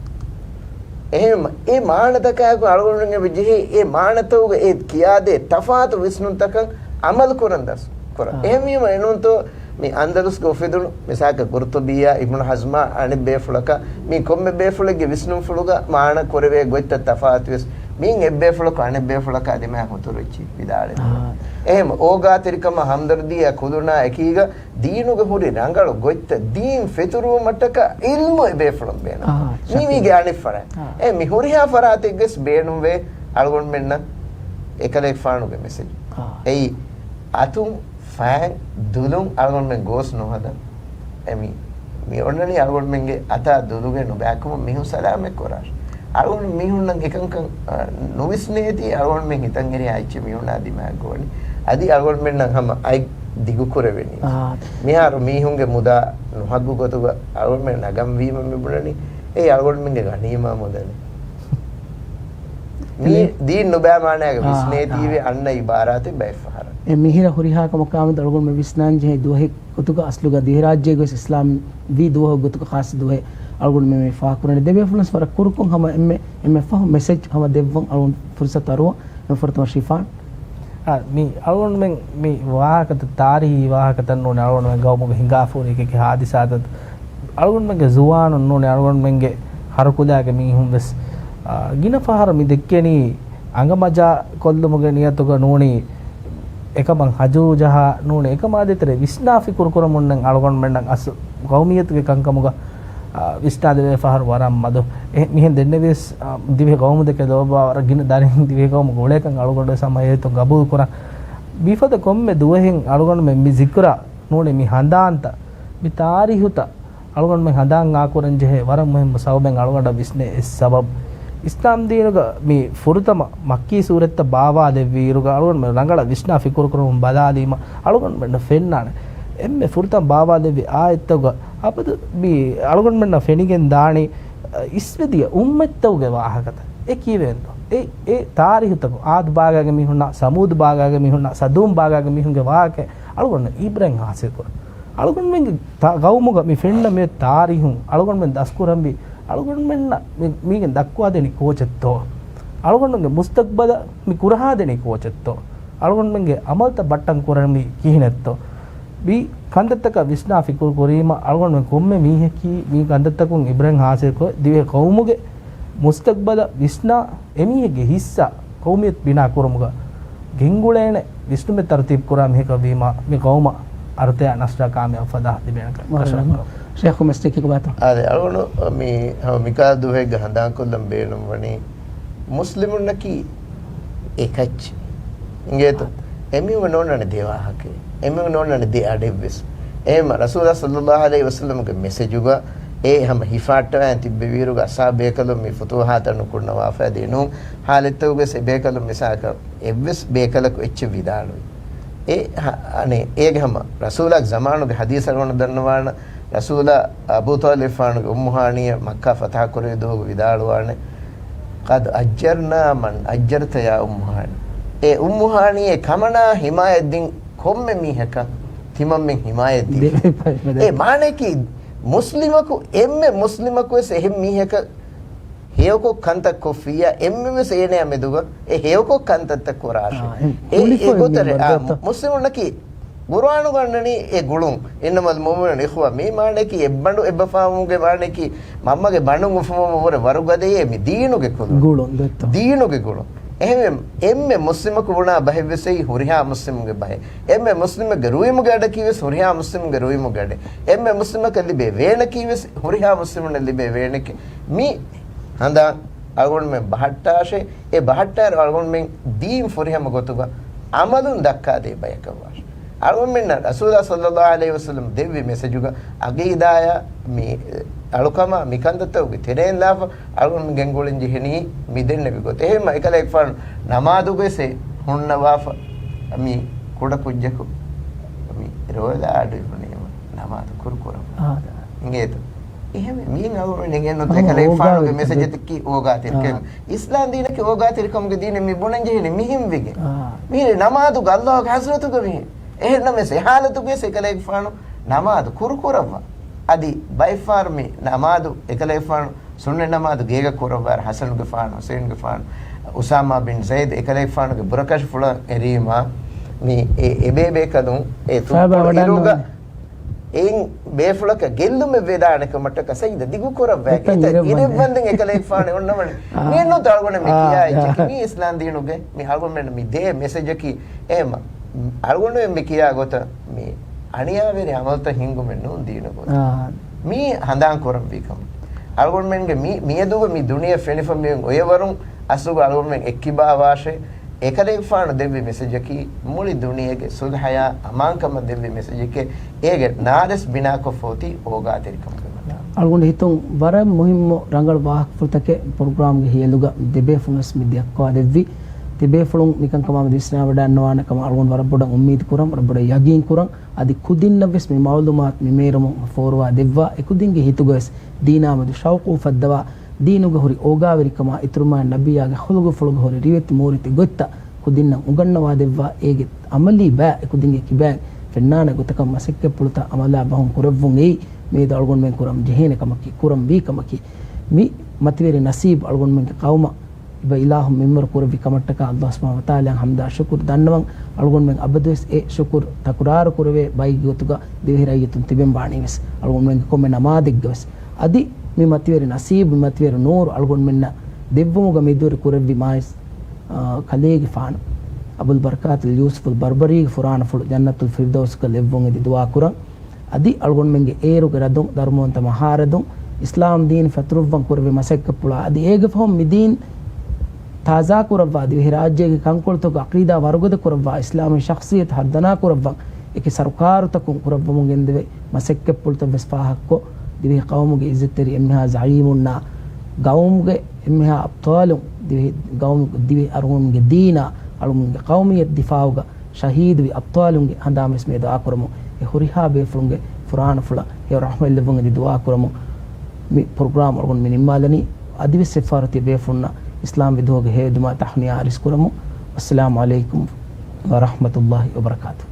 එහෙම ඒ මානතක අලගොන් මෙන් ඒ බජේ ඒ මානතෝගේ ඒ කියාදේ තෆාතු විස්නුන්තක අමල් කරන් දස් කර එහෙම එනොන්තෝ මේ අන්දලුස් ගොෆෙදුණු මෙසාක කුර්තුබියා ඉබ්නු හස්මා අනේ බේෆුලක මේ කොම්මේ බේෆුලගේ විස්නුම් ෆුලුග මාන කරවේ ගොත්ත තෆාතු විස් මින් එබ්බේ ෆුලක අනේ බේෆුලක අදම හොතුරුච්චි විදාලේ එහෙම ඕගාතිරිකම හම්දර්දිය කුදුනා එකීග දීනුගේ හොරි රංගල ගොත්ත දීන් ෆෙතුරු මටක ඉල්මු එබේ ෆුලම් බේන මීවිගේ අනිෆර ඒ මිහුරියා ෆරාතිගස් බේනුම් වේ අල්ගොන් මෙන්න එකලෙක් ෆානුගේ මෙසේජ් එයි අතුම් ෆෑන් දුලුම් අල්ගොන් මෙන් ගෝස් නොහද එමි මේ ඔන්නනි අල්ගොන් මෙන්ගේ අත දුලුගේ නොබෑකම මිහු සලාමෙක් කරා අල්ගොන් මිහුන් නම් එකංකන් නොවිස්නේති අල්ගොන් මෙන් හිතන් ගෙරි ආයිච්ච මිහුන් ආදිමා ගෝනි අදි අල්ගොන් මෙන් නම් හැම අයි දිගු කරවෙනි මිහාර මිහුන්ගේ මුදා නොහග්ගු ගොතුග අල්ගොන් මෙන් නගම් වීම මෙබුණනි ඒ අල්ගොන් මෙන්ගේ ගණීමා මොදනේ මේ දීන් නොබෑ මානයගේ විස්නේතිවේ අන්න ඉබාරාතේ බයිෆහර මිහිර හුරිහා කමකාම දලගොන් මේ විස්නාන් ජේ දුහෙ කුතුක අස්ලුග දිහරාජ්‍ය ගොස් ඉස්ලාම් වී දුහ ගොතුක ખાસ දුහෙ අල්ගොන් මේ ෆාකුරනේ දෙබේ ෆුලස් වර කුරුකුන් හම එම්මේ ෆහ මෙසේජ් හම දෙවම් අල්ගොන් ෆුර්සත් අරුව ෆර්තම ශිෆාන් මේ අල්ගොන් මෙන් මේ වාහකත තාරිහි වාහකතන් නෝනේ අල්ගොන් මෙන් ගවමුග හිඟාෆෝර එකක හාදිසාත අල්ගොන් මෙන්ගේ සුවාන නෝනේ අල්ගොන් මෙන්ගේ හරකුදාගේ මිහුම් වෙස් ගින පහර මි දෙක්කෙනි අංගමජා කොල්ලමුගේ නියතක නෝනේ එකමං හජෝ ජහ නෝනේ එකම ආදෙතර විස්නාෆි කුරුකුර මුන්නම් අලගොන් මෙන්නම් අස් ගෞමියතුගේ කංකමුග විස්නා දෙවේ පහර වරම් මද මිහෙන් දෙන්නේ වෙස් දිවේ ගෞමු දෙක දෝබා ගින දරින් දිවේ ගෞමු ගෝලේකන් අලගොඩ සමයේතු ගබු කුර බිෆද කොම්මේ දුවෙන් අලගොන් මෙ මි zikra නෝනේ මි හඳාන්ත මි තාරිහුත අලගොන් මෙ හඳාන් ආකුරන් ජෙහෙ වරම් මෙහෙම සවබෙන් අලගොඩ විස්නේ සබබ් ඉස්ලාම් දීනක මේ ෆුරුතම මක්කී සූරත්ත බාවා දෙවීරුග අලුන් මේ රංගල විස්නා ෆිකුර කරුම් බදාදීම අලුන් මෙන්න ෆෙන්නානේ එම්මේ ෆුරුතම බාවා දෙවි ආයත්තග අපද මේ අලුන් මෙන්න ෆෙනිගෙන් දාණි ඉස්වදිය උම්මත්තවගේ වාහකත ඒ කීවෙන්දෝ ඒ තාරිහතක ආද් බාගාගේ මිහුන්නා සමූද් බාගාගේ මිහුන්නා සදුම් බාගාගේ මිහුන්ගේ වාහකේ අලුන් ඉබ්‍රාහිම් හාසිල් කර අලුන් මෙන්ගේ ගෞමුග මේ ෆෙන්න මේ තාරිහුන් අලුන් මෙන් දස්කුරම්බි අලුගොන් මෙන්න මීගෙන් දක්වා දෙනි කෝචත්තෝ අලුගොන්ගේ මුස්තක්බද මි කුරහා දෙනි කෝචත්තෝ අලුගොන්ගේ අමල්ත බට්ටන් කරමි කිහිනෙත්තෝ බි කන්දත්තක විස්නා ෆිකුල් කොරීම අලුගොන් කොම්මේ මීහකි මී කන්දත්තකුන් ඉබ්‍රාහිම් හාසිල් කො දිවේ කවුමුගේ මුස්තක්බද විස්නා එමීගේ හිස්සා කවුමියත් බිනා කරමුග ගෙන්ගුලේන විස්නුමේ තරතිබ් කරා මේක වීම මේ කවුම අර්ථය නස්රා කාමිය ෆදා දිබේනක शेख मस्ती की बात अरे अरुणो मी हम मिका दुहे गहदां कोल्लम बेनम वनी मुस्लिमुन नकी एकच इंगेतो एमी वनोनने देवाहके एमी वनोनने दे अडेविस एम रसूलुल्लाह सल्लल्लाहु अलैहि वसल्लम के मैसेज उगा ए हम हिफाट अंति बेवीरुगा सा बेकलो मी फुतुहात अनुकुन्न वाफा देनु हालतुगे से बेकलो मिसाक एविस बेकलक एच विदालो ए अने एग हम रसूलुल्लाह जमानो के हदीस अरुण दन्नवान रसूला अबू तालिब फान उम्मुहानिय मक्का फतह करे दो विदालवाने कद अज्जरना मन अज्जरत या उम्मुहानी ए उम्मुहानिय कमना हिमायत दिन कोम्मे मीहक तिमम में हिमायत दी ए माने की मुस्लिमको एम्मे मुस्लिमको से हिम मीहक हेको कंत कोफिया एम्मे से एने अमेदुग ए हेको कंत तक कोराश ए गोतरे मुस्लिम नकी ಗುರಾನು ಗಣ್ಣನಿ ಎ ಗುಳುಂ ಇನ್ನಮಲ್ ಮೊಮನ ಇಖ್ವಾ ಮೀ ಮಾಣೆಕಿ ಎಬ್ಬಂಡು ಎಬ್ಬಫಾಮುಗೆ ಮಾಣೆಕಿ ಮಮ್ಮಗೆ ಬಣ್ಣು ಮುಫಮ ವರ ವರುಗದೆಯೇ ಮಿ ದೀನುಗೆ ಕುಲು ಗುಳುಂ ದೆತ್ತ ದೀನುಗೆ ಗುಳು ಎಮ್ಮೆ ಮುಸ್ಲಿಮಕು ಬುಣ ಬಹೆವೆಸೈ ಹುರಿಯಾ ಮುಸ್ಲಿಮ್ಗೆ ಬಹೆ ಎಮ್ಮೆ ಮುಸ್ಲಿಮ್ಗೆ ರೂಯಿಮುಗೆ ಅಡಕಿವೆಸ್ ಹುರಿಯಾ ಮುಸ್ಲಿಮ್ಗೆ ರೂಯಿಮುಗೆ ಅಡೆ ಎಮ್ಮೆ ಮುಸ್ಲಿಮಕಲ್ಲಿ ಬೆ ವೇಣಕಿವೆಸ್ ಹುರಿಯಾ ಮುಸ್ಲಿಮ್ನಲ್ಲಿ ಬೆ ವೇಣಕೆ ಮೀ ಹಂದ ಅಲ್ಗೊಂಡ್ ಮೆ ಬಹಟ್ಟಾಶೆ ಎ ಬಹಟ್ಟಾರ ಅಲ್ಗೊಂಡ್ ಮೆ ದೀನ್ ಫುರಿಯಮ ಗೊತ್ತುಗ ಅಮಲುನ್ ದಕ್ಕಾದೆ ಬಯಕವಾಶ ಅಲ್ಗೊಂಡ್ ಮೆ ರಸೂಲುಲ್ಲಾಹ ಸಲ್ಲಲ್ಲಾಹು ಅಲೈಹಿ ವಸಲ್ಲಂ ದೇವಿ ಮೆಸೇಜುಗ ಅಗೀದಾಯ mi alukama mikandata terrain lava alun gengolin jihni midenne bigot ehma ekala ekfan namadu gese hunna wafa mi kuda kujjaku mi rola adu funema namadu kurkura ingeto එහෙම මීන් අවුරුනේ ගෙන්නොත් එකලේ ෆානුගේ මෙසේජ් එකක් ඕගා තිරකම් ඉස්ලාම් දීනක ඕගා තිරකම්ගේ දීනේ මේ බොණන් ජෙහිනේ මිහිම් වෙගේ මීනේ නමාදු ගල්ලාහගේ හස්රතුගේ මෙහි එහෙන්න මෙසේ හාලතුගේ එකලේ ෆානු නමාදු කුරුකුරවා අදි බයිෆාර් මේ නමාදු එකලේ ෆානු සුන්නේ නමාදු ගේග කුරවර හසනුගේ ෆානු හුසේන්ගේ ෆානු උසාමා බින් සයිද් එකලේ ෆානුගේ බුරකෂ් ෆුල එරීමා මේ එබේබේ කදුන් ඒ තුරුගා එයින් බේෆුලක ගෙල්ලුම වේදානක මටක සයිද දිගු කරවැ ඉරෙබ්බන්දෙන් එකලේ ෆානේ ඔන්නවනේ මේ නෝ තල්ගොන මේ කියා මේ ඉස්ලාම් දිනුගේ මේ හල්ගොන මෙන්න මේ දේ මෙසේජ් එකි එම අල්ගොන මේ කියා ගොත මේ අනියාවේරි අමල්ත හිංගු මෙන්න උන් දිනකො මේ හඳාන් කරම් විකම් අල්ගොන මෙන්ගේ මේ දුව මේ දුනිය ෆෙනිෆම් මේ ඔය වරුන් අසුග අල්ගොන මෙන් එක්කිබා වාෂේ එකලේ ෆාන දෙවි මෙසේජ් එකි මුලි දුනියගේ සුල්හයා අමාංකම දෙවි මෙසේජ් එකේ ඒගේ නාදස් බිනා කොෆෝති ඕගා තිරකම් කරනවා algon hitung bara muhimmo rangal wah putake program ge heluga debe funas midyak ko devvi debe fulung mikan kama disna wada anwana kama algon bara boda ummid kuram boda yagin kuram adi kudinna ves me mawlumat me merum forwa devwa ekudinge hitugas dina madu shauqu fadwa deenuga hori oga verikama iturma nabiyaga khulugu fulugu hori riwet moriti gotta kudinna ugannawa devwa ege amali ba ekudinge kiba fennana gotakam masekke puluta amala bahum kuravvun ei me dalgon men kuram jehene kamaki kuram bi kamaki mi matveri nasib algon men qawma ba ilahum mimmer kuravi kamattaka allah subhanahu wa taala hamda shukur dannawan algon men abadwes e shukur takurar kurave bai gotuga devhirayitun tiben baaniwes algon men komme namadegges adi mi matveri nasib matveri noor algon menna devvumuga medur kuravi mais kalege faana abul barakat yusuf al barbari furana ful jannatul firdaus ka levvung edi dua kuran adi algon menge eru garadum darmonta maharadum islam deen fatruvvan kurve masekka pula adi ege fahom midin taza kuravva adi hirajyege kankolto aqida warugada kuravva islami shakhsiyat haddana kuravva eki sarkaru takun kuravva gendeve masekka pulta vesfahakko divi qawmuge izzetteri emha zaimunna gawmuge emha abtalum divi gawmu divi arumge deena alumge qawmiyat difauga shahid vi abtalumge handames me dua kuramu e huriha be fulunge furana fula e rahmal levunge di dua kuramu mi program algon minimalani adive sefarati be funna islam vidhoge heduma tahniya aris kuramu assalamu alaikum wa rahmatullahi wa barakatuh